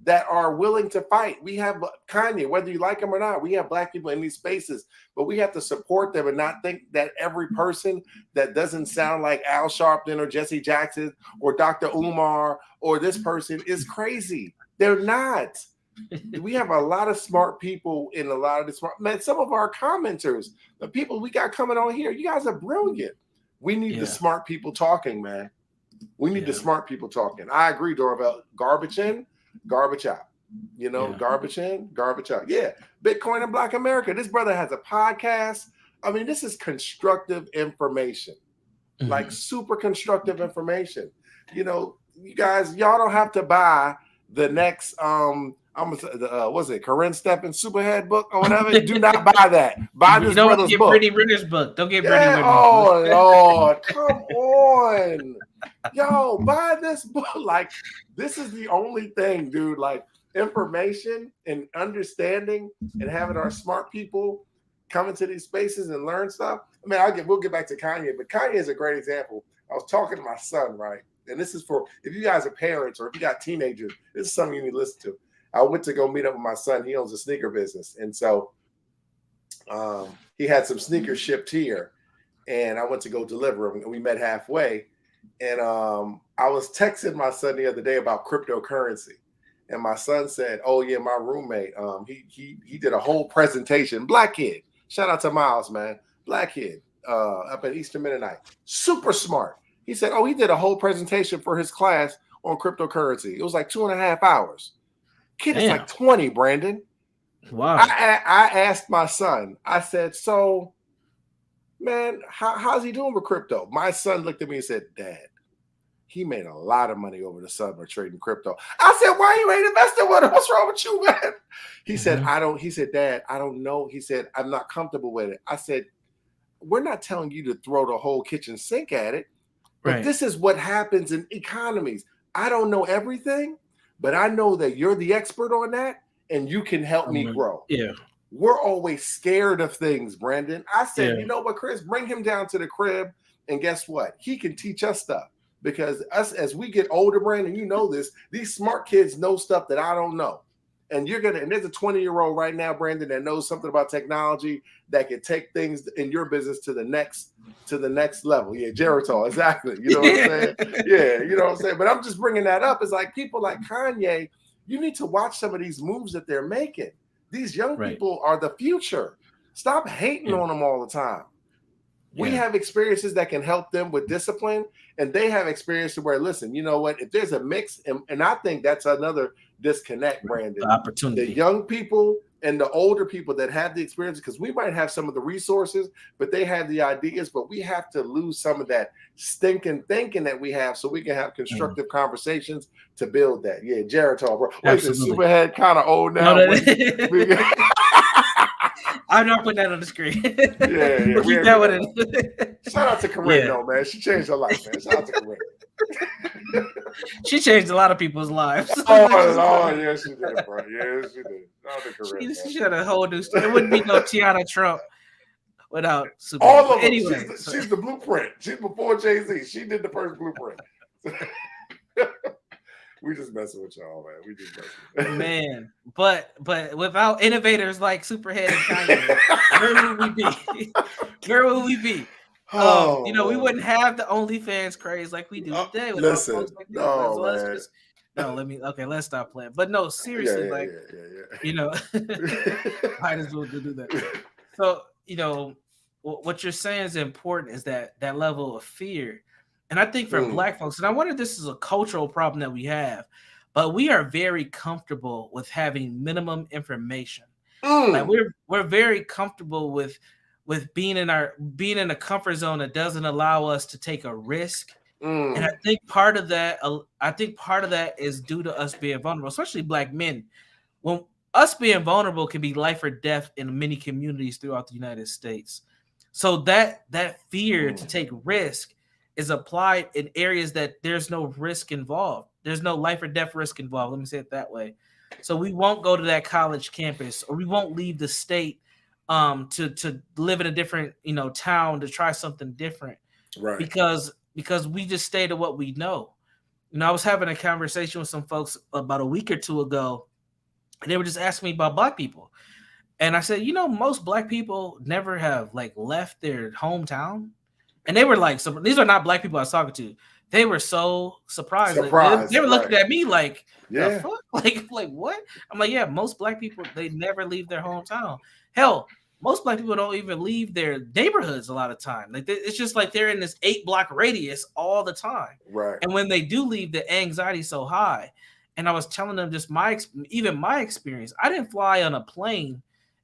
that are willing to fight. We have Kanye, whether you like him or not, we have Black people in these spaces, but we have to support them and not think that every person that doesn't sound like Al Sharpton or Jesse Jackson or Dr. Umar or this person is crazy. They're not. We have a lot of smart people in a lot of the smart, man, some of our commenters, the people we got coming on here, you guys are brilliant. We need the smart people talking, man. We need the smart people talking. I agree, Dorval. Garbage in, garbage out. You know, garbage in, garbage out. Yeah. Bitcoin in Black America. This brother has a podcast. I mean, this is constructive information, like super constructive information. You know, you guys, y'all don't have to buy the next, what's it, Corinne Stephens Superhead book or whatever. Do not buy that. Buy this brother's book. Brittany Renner's book. Don't get Brittany Renner's book. Oh, Lord. Come on. Yo, buy this book. Like, this is the only thing, dude. Like, information and understanding and having our smart people come into these spaces and learn stuff. I mean, we'll get back to Kanye, but Kanye is a great example. I was talking to my son, right? And this is for, if you guys are parents or if you got teenagers, this is something you need to listen to. I went to go meet up with my son. He owns a sneaker business. And so he had some sneakers shipped here. And I went to go deliver them. And we met halfway. And I was texting my son the other day about cryptocurrency. And my son said, oh, yeah, my roommate, he did a whole presentation. Black kid. Shout out to Miles, man. Black kid up at Eastern Mennonite. Super smart. He said, oh, he did a whole presentation for his class on cryptocurrency. It was like 2.5 hours. Kid is like 20, Brandon. Wow. I asked my son, I said, so, man, how's he doing with crypto? My son looked at me and said, Dad, he made a lot of money over the summer trading crypto. I said, why you ain't investing with him? What's wrong with you, man? He said, he said, Dad, I don't know. He said, I'm not comfortable with it. I said, we're not telling you to throw the whole kitchen sink at it, but this is what happens in economies. I don't know everything, but I know that you're the expert on that and you can help me grow. Yeah. We're always scared of things, Brandon. I said, you know what, Chris, bring him down to the crib and guess what? He can teach us stuff because us, as we get older, Brandon, you know this, these smart kids know stuff that I don't know. And and there's a 20-year-old right now, Brandon, that knows something about technology that can take things in your business to the next level. Yeah, Geritol, exactly. You know what I'm saying? Yeah, you know what I'm saying? But I'm just bringing that up. It's like people like Kanye, you need to watch some of these moves that they're making. These young people are the future. Stop hating on them all the time. We have experiences that can help them with discipline, and they have experiences where, listen, you know what? If there's a mix, and I think that's another disconnect, Brandon. The opportunity. The young people and the older people that have the experience, because we might have some of the resources, but they have the ideas, but we have to lose some of that stinking thinking that we have so we can have constructive conversations to build that. Yeah, Geritol, bro. Wait, the Superhead kind of old now. I'm not putting that on the screen. Yeah. We'll keep that one in. Shout out to Corinne, though, man. She changed her life, man. Shout out to Corinne. She changed a lot of people's lives. Oh, yeah, she did, bro. Yeah, she did. Shout out to Corinne. She had a whole new story. It wouldn't be no Tiana Trump without Superman. All of them. Anyway, she's the blueprint. She's before Jay-Z. She did the first blueprint. We just messing with y'all, man. We just messing. Man, but without innovators like Superhead and Kanye, where would we be? Where would we be? You know, we wouldn't have the OnlyFans craze like we do today. Listen, let's stop playing. But no, seriously, you know, might as well do that. So, you know, what you're saying is important is that level of fear. And I think for Black folks, and I wonder if this is a cultural problem that we have, but we are very comfortable with having minimum information. Like we're very comfortable with being in a comfort zone that doesn't allow us to take a risk And I think part of that is due to us being vulnerable, especially Black men. When us being vulnerable can be life or death in many communities throughout the United States. So that fear to take risk is applied in areas that there's no risk involved. There's no life or death risk involved. Let me say it that way. So we won't go to that college campus, or we won't leave the state to live in a different town to try something different, Right. because we just stay to what we know. I was having a conversation with some folks about a week or two ago, and they were just asking me about Black people. And I said, most Black people never have like left their hometown. And they were like, these are not Black people I was talking to. They were so surprised. They were looking at me like, the fuck? Like what? I'm like, yeah, most Black people, they never leave their hometown. Hell, most Black people don't even leave their neighborhoods a lot of time. Like it's just like they're in this 8-block radius all the time. Right. And when they do leave, the anxiety is so high. And I was telling them just my experience. I didn't fly on a plane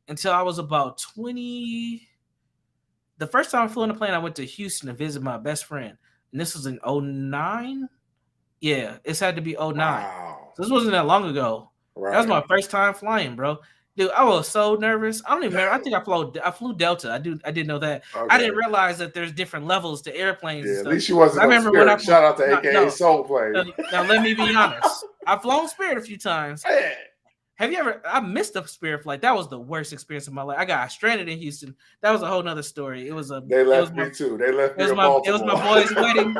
until I was about 20. The first time I flew on a plane, I went to Houston to visit my best friend. And this was in 09. Yeah, it's had to be 09. Wow. So this wasn't that long ago. Right. That was my first time flying, bro. Dude, I was so nervous. I don't even remember. I think I flew Delta. I didn't know that. Okay. I didn't realize that there's different levels to airplanes. Yeah, at least you wasn't. I remember Spirit. When I flew, shout out to AKA Soul Plane. Now let me be honest. I've flown Spirit a few times. Man. Have you ever? I missed a Spirit flight. That was the worst experience of my life. I got stranded in Houston. That was a whole nother story. It was a. They left me too. They left me. It was my boy's wedding.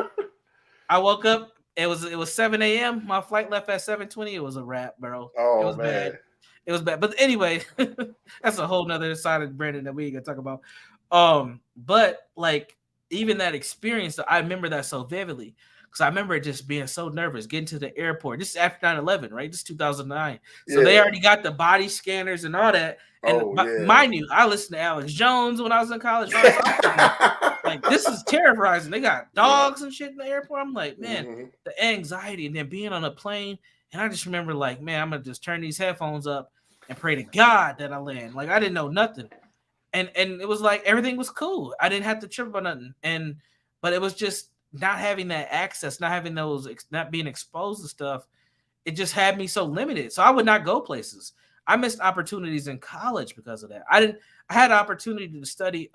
I woke up. It was 7 a.m. My flight left at 7:20. It was a wrap, bro. Oh, it was man. Bad. It was bad. But anyway, that's a whole nother side of Brandon that we ain't gonna talk about. But like even that experience, I remember that so vividly. Because I remember just being so nervous, getting to the airport. This is after 9/11, right? This is 2009. So they already got the body scanners and all that. And mind you, I listened to Alex Jones when I was in college. Like, this is terrorizing. They got dogs and shit in the airport. I'm like, man, the anxiety and then being on a plane. And I just remember like, man, I'm going to just turn these headphones up and pray to God that I land. Like, I didn't know nothing. And it was like, everything was cool. I didn't have to trip about nothing. But it was just, not having that access, not being exposed to stuff, it just had me so limited. So I would not go places. I missed opportunities in college because of that. I had an opportunity to study.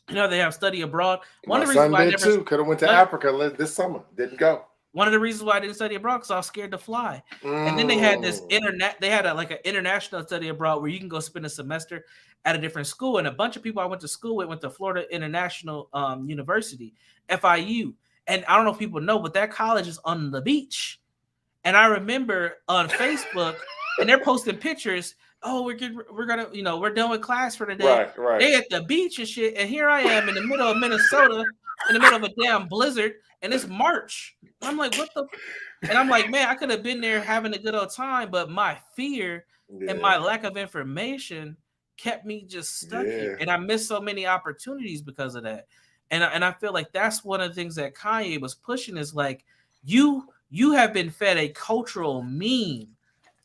They have study abroad. One of the reasons why I never could have went to Africa this summer. Didn't go. One of the reasons why I didn't study abroad because I was scared to fly. And then they had this internet. They had an international study abroad where you can go spend a semester at a different school. And a bunch of people I went to school with went to Florida International University, FIU. And I don't know if people know, but that college is on the beach. And I remember on Facebook, and they're posting pictures. Oh, we're gonna, we're done with class for the day. Right. They at the beach and shit. And here I am in the middle of Minnesota, in the middle of a damn blizzard, and it's March. And I'm like, what the? And I'm like, man, I could have been there having a good old time, but my fear and my lack of information kept me just stuck here. And I missed so many opportunities because of that. And I feel like that's one of the things that Kanye was pushing is like, you have been fed a cultural meme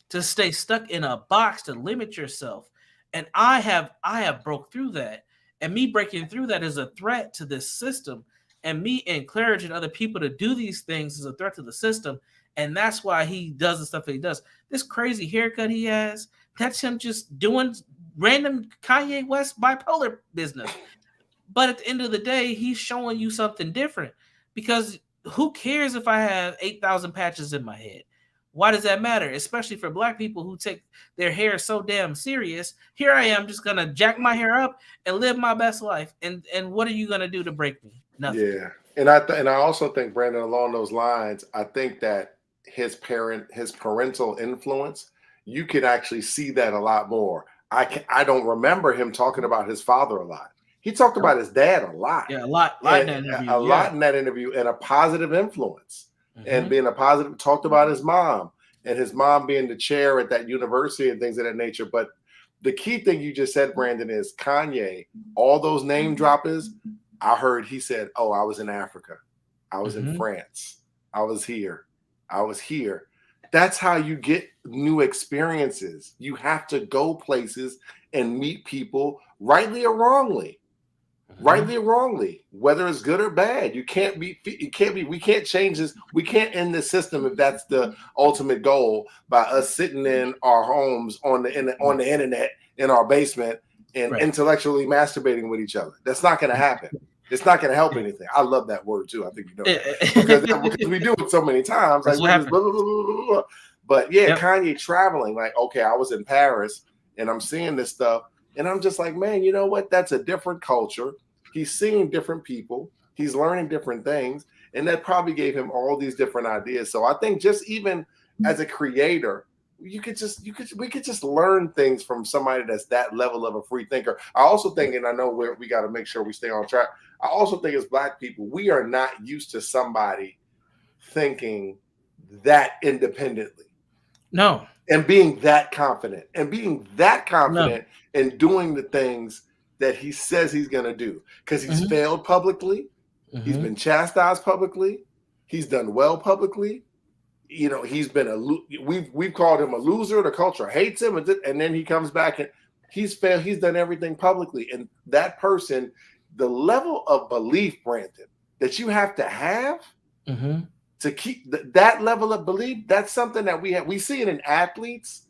to stay stuck in a box, to limit yourself. And I have broke through that. And me breaking through that is a threat to this system. And me encouraging other people to do these things is a threat to the system. And that's why he does the stuff that he does. This crazy haircut he has, that's him just doing random Kanye West bipolar business. But at the end of the day, he's showing you something different. Because who cares if I have 8,000 patches in my head? Why does that matter? Especially for Black people who take their hair so damn serious. Here I am just going to jack my hair up and live my best life. And what are you going to do to break me? Nothing. Yeah. And I also think, Brandon, along those lines, I think that his parental influence, you could actually see that a lot more. I don't remember him talking about his father a lot. He talked about his dad a lot. Yeah, a lot in that interview. Lot in that interview, and a positive influence. And being a positive, talked about his mom and his mom being the chair at that university and things of that nature. But the key thing you just said, Brandon, is Kanye, all those name droppers, I heard he said, oh, I was in Africa. I was in France. I was here. That's how you get new experiences. You have to go places and meet people, rightly or wrongly. rightly or wrongly, whether it's good or bad. You can't be, we can't change this. We can't end the system if that's the ultimate goal, by us sitting in our homes on the internet in our basement and intellectually masturbating with each other. That's not going to happen. It's not going to help anything. I love that word too. I think you know that. because we do it so many times. That's like we just blah, blah, blah, blah, blah. But yeah, Kanye traveling, like, okay, I was in Paris and I'm seeing this stuff. And I'm just like, man, you know what? That's a different culture. He's seeing different people. He's learning different things. And that probably gave him all these different ideas. So I think just even as a creator, we could just learn things from somebody that's that level of a free thinker. I also think, and I know we got to make sure we stay on track. I also think as Black people, we are not used to somebody thinking that independently. No. And being that confident and doing the things that he says he's going to do, because he's failed publicly. He's been chastised publicly. He's done well publicly. You know, he's been we've called him a loser. The culture hates him. And then he comes back and he's failed. He's done everything publicly. And that person, the level of belief, Brandon, that you have to have to keep that level of belief, that's something that we see it in athletes,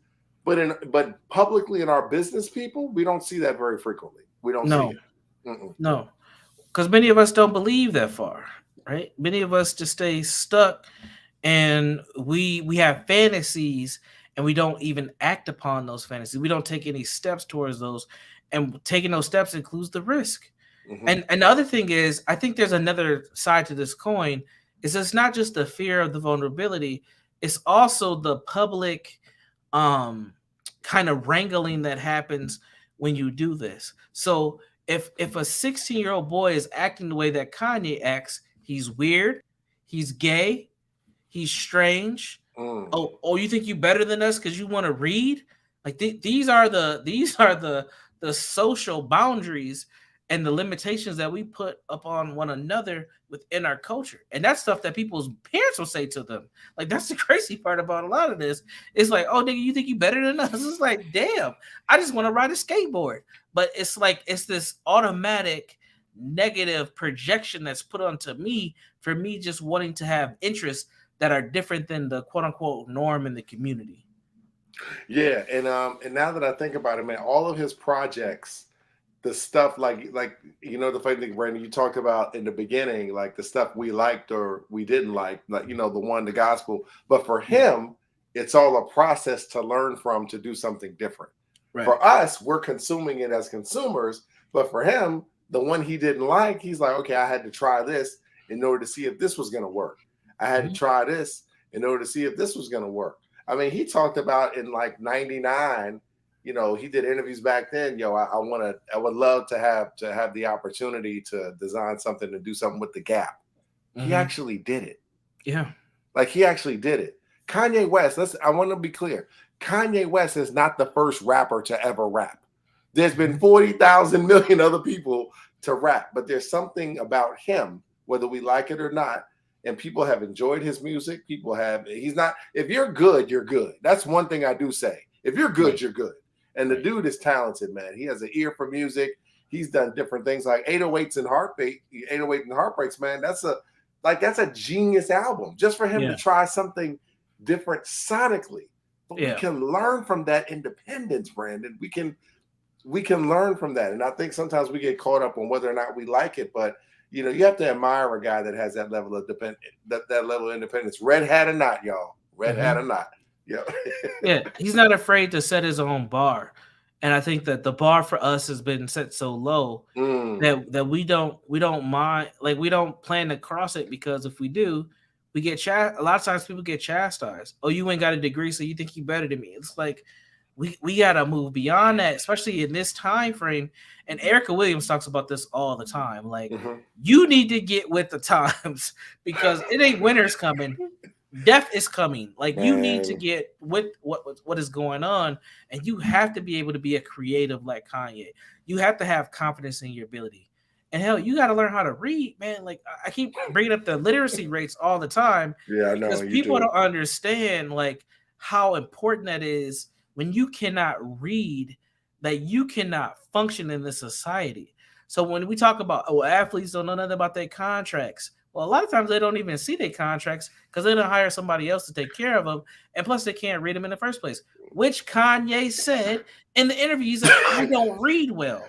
but publicly in our business people, we don't see that very frequently. We don't see it. No, because many of us don't believe that far, right? Many of us just stay stuck, and we have fantasies, and we don't even act upon those fantasies. We don't take any steps towards those, and taking those steps includes the risk. And the other thing is, I think there's another side to this coin. Is it's not just the fear of the vulnerability, it's also the public kind of wrangling that happens when you do this. So if a 16-year-old boy is acting the way that Kanye acts, he's weird, he's gay, he's strange. Oh, you think you better than us because you want to read? Like these are the social boundaries and the limitations that we put upon one another within our culture. And that's stuff that people's parents will say to them. Like, that's the crazy part about a lot of this. It's like, oh, nigga, you think you better than us? It's like, damn, I just want to ride a skateboard. But it's like, it's this automatic negative projection that's put onto me for me just wanting to have interests that are different than the quote unquote norm in the community. Yeah. And now that I think about it, man, all of his projects, the stuff like you know, the funny thing, Brandon, you talked about in the beginning, like the stuff we liked or we didn't like, you know, the gospel. But for him, it's all a process to learn from, to do something different. Right. For us, we're consuming it as consumers. But for him, the one he didn't like, he's like, okay, I had to try this in order to see if this was going to work. I had to try this in order to see if this was going to work. I mean, he talked about in like 99. You know, he did interviews back then. Yo, I would love to have the opportunity to design something, to do something with the Gap. He actually did it. Yeah. Like, he actually did it. Kanye West, I want to be clear. Kanye West is not the first rapper to ever rap. There's been 40,000 million other people to rap, but there's something about him, whether we like it or not, and people have enjoyed his music. If you're good, you're good. That's one thing I do say. If you're good, you're good. And the dude is talented, man. He has an ear for music. He's done different things like 808s and 808 and Heartbreaks, man. That's a genius album just for him to try something different sonically. But we can learn from that independence, Brandon. We can learn from that. And I think sometimes we get caught up on whether or not we like it, but you know, you have to admire a guy that has that level of that level of independence. Red hat or not, y'all. Red hat or not. Yeah. Yeah, he's not afraid to set his own bar. And I think that the bar for us has been set so low that we don't mind, like, we don't plan to cross it, because if we do, we get a lot of times people get chastised. Oh, you ain't got a degree, so you think you better than me. It's like we gotta move beyond that, especially in this time frame. And Erica Williams talks about this all the time. Like, you need to get with the times, because it ain't winter's coming. Death is coming. Like, you need to get with what is going on, and you have to be able to be a creative like Kanye. You have to have confidence in your ability, and hell, you got to learn how to read, man. Like, I keep bringing up the literacy rates all the time. Yeah, I know, because people don't understand like how important that is. When you cannot read, that you cannot function in this society. So when we talk about, oh, athletes don't know nothing about their contracts, well, a lot of times they don't even see their contracts because they don't hire somebody else to take care of them, and plus they can't read them in the first place. Which Kanye said in the interview, he said, "I don't read well,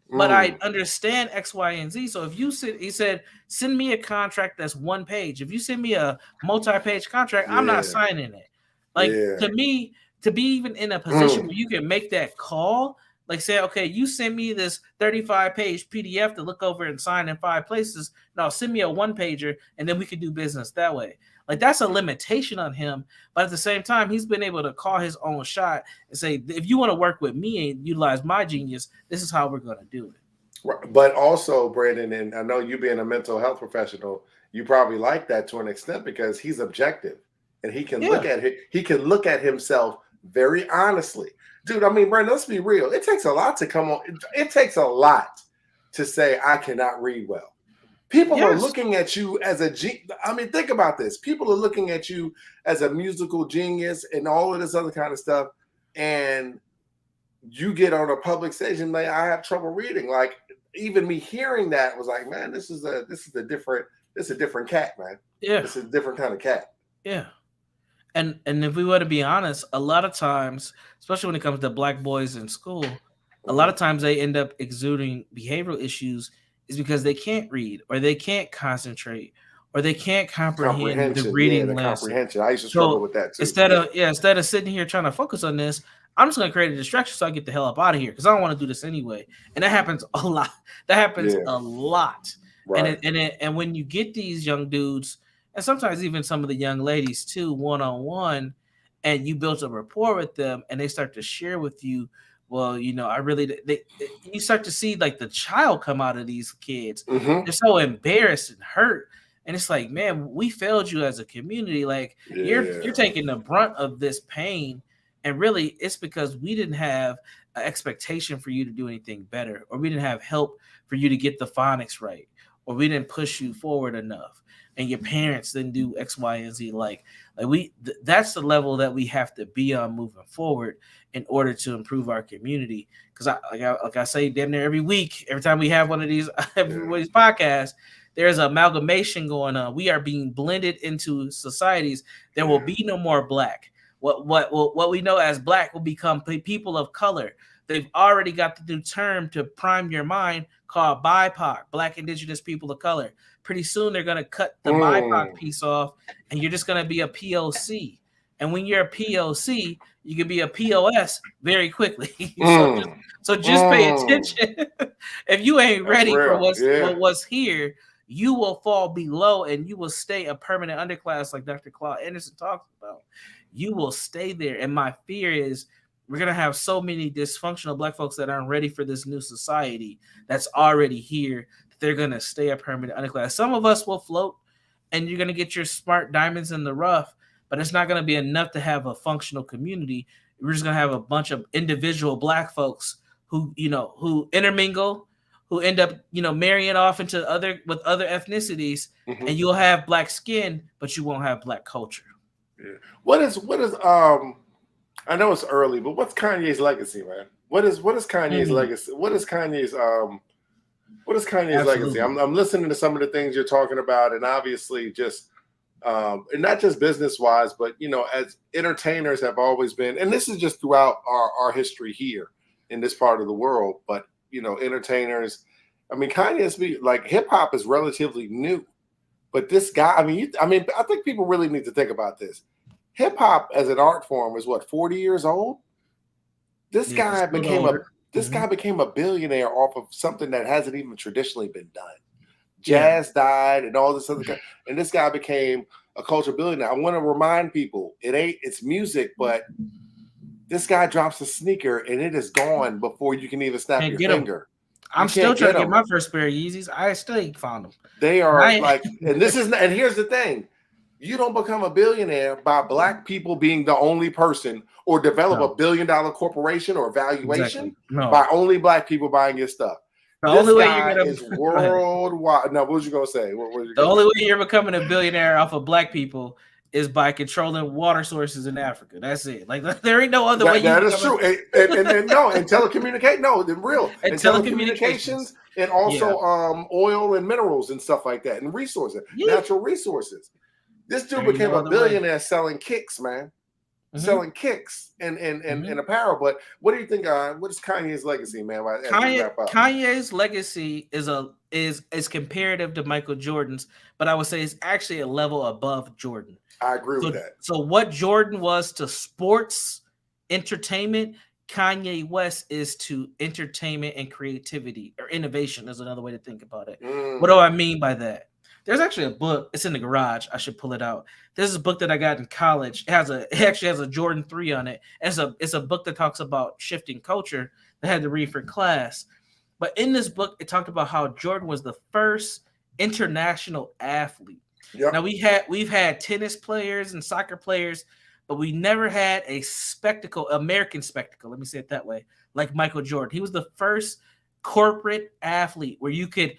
but I understand X, Y, and Z. So if you said," he said, "send me a contract that's one page. If you send me a multi-page contract, I'm not signing it." Like to me, to be even in a position where you can make that call, like say, okay, you send me this 35-page PDF to look over and sign in 5 places. No, send me a 1-pager, and then we can do business that way. Like that's a limitation on him, but at the same time, he's been able to call his own shot and say, if you want to work with me and utilize my genius, this is how we're going to do it. But also, Brandon, and I know you being a mental health professional, you probably like that to an extent because he's objective and he can look at it. He can look at himself very honestly. Dude, I mean, Brandon, let's be real. It takes a lot to come on. It takes a lot to say I cannot read well. People are looking at you as a I mean, think about this. People are looking at you as a musical genius and all of this other kind of stuff. And you get on a public stage and like, I have trouble reading. Like even me hearing that was like, man, this is a different cat, man. Yeah. This is a different kind of cat. Yeah. And if we were to be honest, a lot of times, especially when it comes to black boys in school, a lot of times they end up exuding behavioral issues is because they can't read or they can't concentrate or they can't comprehend the reading lesson. Comprehension. I used to struggle with that too. Instead of sitting here trying to focus on this, I'm just going to create a distraction so I get the hell up out of here because I don't want to do this anyway. And that happens a lot. That happens a lot. Right. And when you get these young dudes, and sometimes even some of the young ladies too, one-on-one, and you build a rapport with them and they start to share with you, well, you know, you start to see like the child come out of these kids. They're so embarrassed and hurt. And it's like, man, we failed you as a community. Like you're taking the brunt of this pain. And really it's because we didn't have an expectation for you to do anything better, or we didn't have help for you to get the phonics right, or we didn't push you forward enough. And your parents didn't do X, Y, and Z. That's the level that we have to be on moving forward in order to improve our community. Because like I say, damn near every week, every time we have one of these everybody's podcasts, there's an amalgamation going on. We are being blended into societies. There will be no more black. What we know as black will become people of color. They've already got the new term to prime your mind called BIPOC, Black Indigenous People of Color. Pretty soon they're going to cut the BIPOC piece off and you're just going to be a POC. And when you're a POC, you can be a POS very quickly. So just pay attention. If you ain't ready for what's here, you will fall below and you will stay a permanent underclass like Dr. Claude Anderson talks about. You will stay there. And my fear is we're going to have so many dysfunctional black folks that aren't ready for this new society that's already here. They're going to stay a permanent underclass. Some of us will float and you're going to get your smart diamonds in the rough, but it's not going to be enough to have a functional community. We're just going to have a bunch of individual black folks who intermingle, who end up, marrying off into other ethnicities, and you'll have black skin, but you won't have black culture. Yeah. What is I know it's early, but what's Kanye's legacy, man? What is Kanye's legacy? What is Kanye's legacy? I'm listening to some of the things you're talking about, and obviously just and not just business wise, but as entertainers have always been, and this is just throughout our history here in this part of the world, but entertainers. I mean, Kanye's like hip hop is relatively new, but this guy, I think people really need to think about this. Hip hop as an art form is 40 years old. This guy became a billionaire off of something that hasn't even traditionally been done. Jazz died and all this other kind, and this guy became a culture billionaire. I want to remind people, it's music, but this guy drops a sneaker and it is gone before you can even snap your finger. I'm still trying to get my first pair of Yeezys. I still found them. They are and here's the thing. You don't become a billionaire by black people being the only person or develop $1 billion corporation or valuation by only black people buying your stuff. The only way you're gonna is worldwide. No, what was you gonna say? The only way you're becoming a billionaire off of black people is by controlling water sources in Africa. That's it. Like there ain't no other way. That is true. And telecommunicate. No, the real and telecommunications, and also oil and minerals and stuff like that, and resources, natural resources. This dude became a billionaire selling kicks, man. Selling kicks and apparel. But what do you think? What is Kanye's legacy, man? Kanye's legacy is comparative to Michael Jordan's, but I would say it's actually a level above Jordan. I agree with that. So what Jordan was to sports entertainment, Kanye West is to entertainment and creativity, or innovation is another way to think about it. What do I mean by that? There's actually a book. It's in the garage. I should pull it out. This is a book that I got in college. It actually has a Jordan 3 on it. It's a book that talks about shifting culture that I had to read for class. But in this book, it talked about how Jordan was the first international athlete. Yep. Now we've had tennis players and soccer players, but we never had a American spectacle. Let me say it that way. Like Michael Jordan, he was the first corporate athlete where you could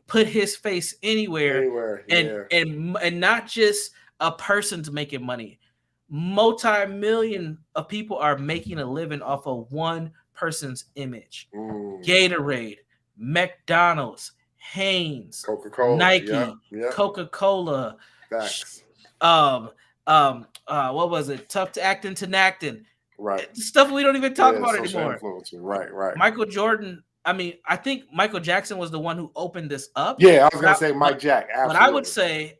put his face anywhere and not just a person's making money. Multi-million of people are making a living off of one person's image. Gatorade, McDonald's, Hanes, Coca-Cola, Nike, Coca-Cola. Facts. What was it? Tough to Actin to Nactin. Right. Stuff we don't even talk about anymore. Right. Michael Jordan. I mean, I think Michael Jackson was the one who opened this up. Yeah, I was gonna say Mike Jack. Absolutely. But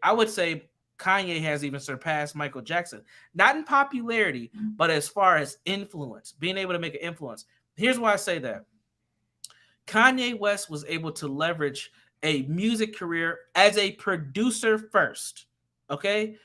I would say Kanye has even surpassed Michael Jackson, not in popularity, but as far as influence, being able to make an influence. Here's why I say that. Kanye West was able to leverage a music career as a producer first. Okay.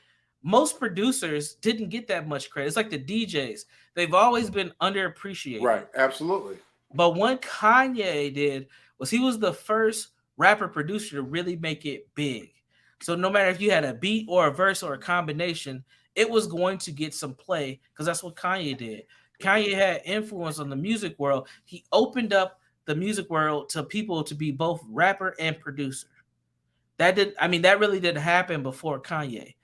Most producers didn't get that much credit. It's like the DJs. They've always been underappreciated. Right. Absolutely. But what Kanye did was he was the first rapper producer to really make it big. So no matter if you had a beat or a verse or a combination, it was going to get some play because that's what Kanye did. Kanye had influence on the music world. He opened up the music world to people to be both rapper and producer. That really didn't happen before Kanye.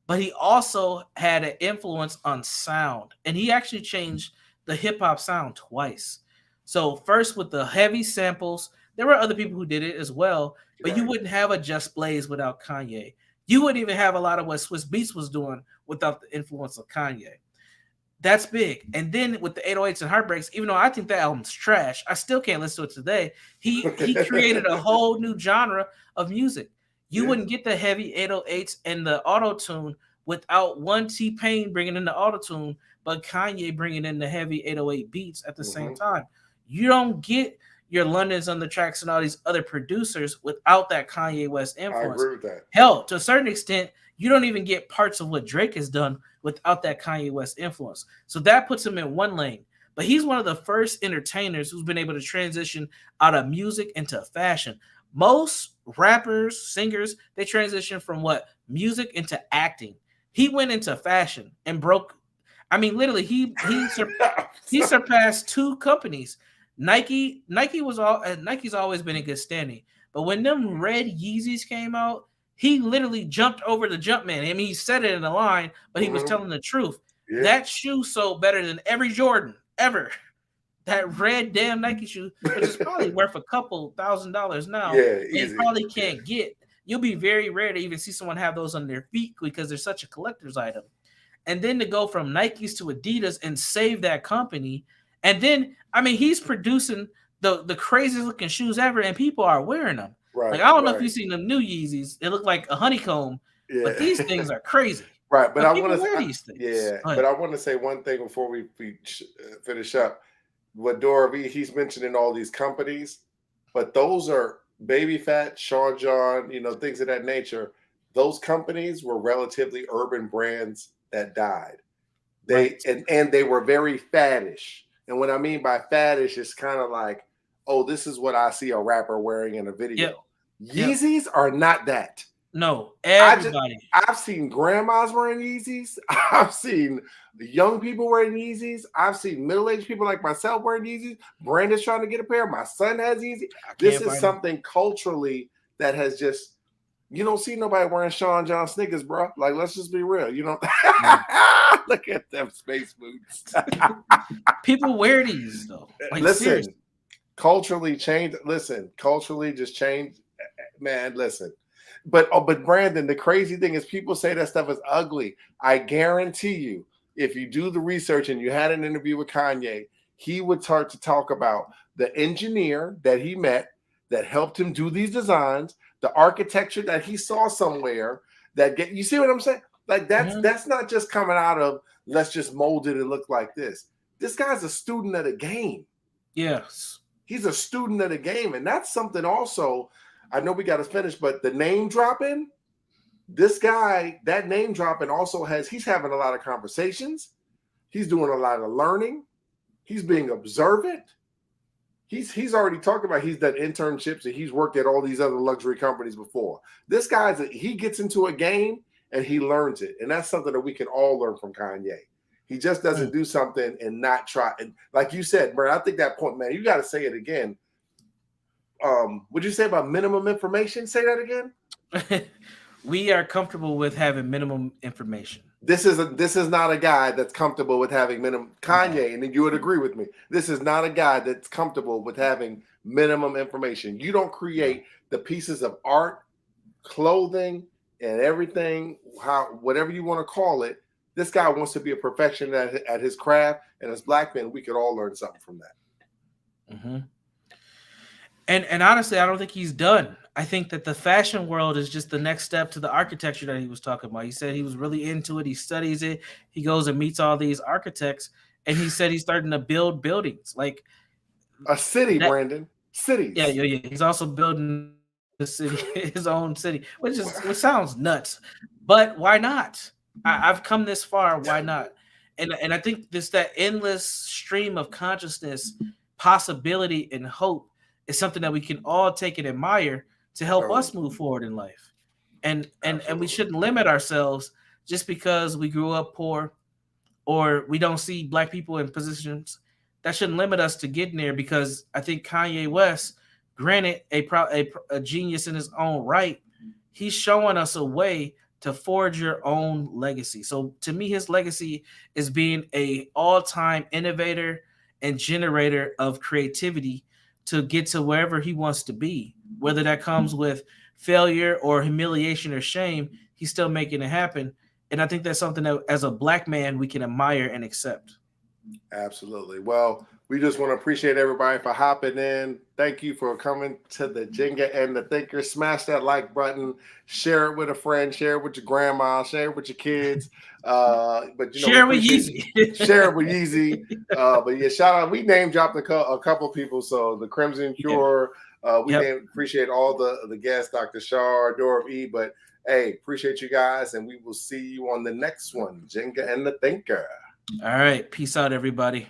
But he also had an influence on sound. And he actually changed the hip-hop sound twice. So first with the heavy samples, there were other people who did it as well, but you wouldn't have a Just Blaze without Kanye. You wouldn't even have a lot of what Swiss Beats was doing without the influence of Kanye. That's big. And then with the 808s and Heartbreaks, even though I think that album's trash, I still can't listen to it today. He created a whole new genre of music. You wouldn't get the heavy 808s and the auto-tune without one T-Pain bringing in the auto-tune, but Kanye bringing in the heavy 808 beats at the same time. You don't get your London's on the tracks and all these other producers without that Kanye West influence. I agree with that. Hell, to a certain extent, you don't even get parts of what Drake has done without that Kanye West influence. So that puts him in one lane. But he's one of the first entertainers who's been able to transition out of music into fashion. Most rappers, singers, they transition from music into acting. He went into fashion and broke. I mean, literally, he surpassed two companies. Nike's always been in good standing, but when them red Yeezys came out, he literally jumped over the Jumpman. I mean, he said it in the line, but he was telling the truth. Yeah. That shoe sold better than every Jordan ever. That red damn Nike shoe, which is probably worth a couple $1,000s now. Yeah, and probably can't get. You'll be very rare to even see someone have those on their feet because they're such a collector's item. And then to go from Nikes to Adidas and save that company. And then, I mean, he's producing the craziest looking shoes ever, and people are wearing them. Right. Like, I don't know if you've seen them new Yeezys. They look like a honeycomb, but these things are crazy. Right. But I want to wear these things. Yeah. But I want to say one thing before we finish up. What Dora, he's mentioning all these companies, but those are Baby Fat, Sean John, things of that nature. Those companies were relatively urban brands that died. And they were very faddish. And what I mean by faddish is kind of like, oh, this is what I see a rapper wearing in a video. Yep. Yeezys are not that. No, everybody. I've seen grandmas wearing Yeezys. I've seen young people wearing Yeezys. I've seen middle-aged people like myself wearing Yeezys. Brandon's trying to get a pair. My son has Yeezys. This is something culturally that has just You don't see nobody wearing Sean John sneakers, bro. Like, let's just be real. You don't look at them space boots. People wear these though. Like, Listen, seriously. culturally changed. Listen, culturally just changed, man. Listen, but Brandon, the crazy thing is people say that stuff is ugly. I guarantee you, if you do the research and you had an interview with Kanye, he would start to talk about the engineer that he met that helped him do these designs, the architecture that he saw somewhere that get. You see what I'm saying? Like that's not just coming out of let's just mold it and look like this. This guy's a student of the game. Yes. He's a student of the game. And that's something also, I know we got to finish, but the name dropping, this guy, that name dropping also he's having a lot of conversations. He's doing a lot of learning. He's being observant. He's already talked about he's done internships and he's worked at all these other luxury companies before. This he gets into a game and he learns it. And that's something that we can all learn from Kanye. He just doesn't do something and not try. And like you said, bro, I think that point, man, you got to say it again. What'd you say about minimum information? Say that again. We are comfortable with having minimum information. This is not a guy that's comfortable with having minimum. Kanye, and you would agree with me. This is not a guy that's comfortable with having minimum information. You don't create the pieces of art, clothing, and everything, whatever you want to call it. This guy wants to be a perfectionist at his craft, and as black men, we could all learn something from that. Mm-hmm. And honestly, I don't think he's done. I think that the fashion world is just the next step to the architecture that he was talking about. He said he was really into it. He studies it. He goes and meets all these architects, and he said he's starting to build buildings like a city, Brandon. Cities. Yeah. He's also building the city, his own city, which sounds nuts. But why not? I've come this far. Why not? And I think that endless stream of consciousness, possibility, and hope is something that we can all take and admire to help us move forward in life. And we shouldn't limit ourselves just because we grew up poor or we don't see black people in positions. That shouldn't limit us to getting there, because I think Kanye West, granted a genius in his own right, he's showing us a way to forge your own legacy. So to me, his legacy is being a all-time innovator and generator of creativity to get to wherever he wants to be. Whether that comes with failure or humiliation or shame, he's still making it happen. And I think that's something that as a black man, we can admire and accept. Absolutely. Well, we just want to appreciate everybody for hopping in. Thank you for coming to the Jegna and the Thinker. Smash that like button. Share it with a friend. Share it with your grandma. Share it with your kids. But share it with Yeezy. Share it with Yeezy. But yeah, shout out. We name dropped a couple people. So the Crimson Cure. Appreciate all the guests, Dr. Shar, Dora E. But hey, appreciate you guys, and we will see you on the next one, Jegna and the Thinker. All right. Peace out, everybody.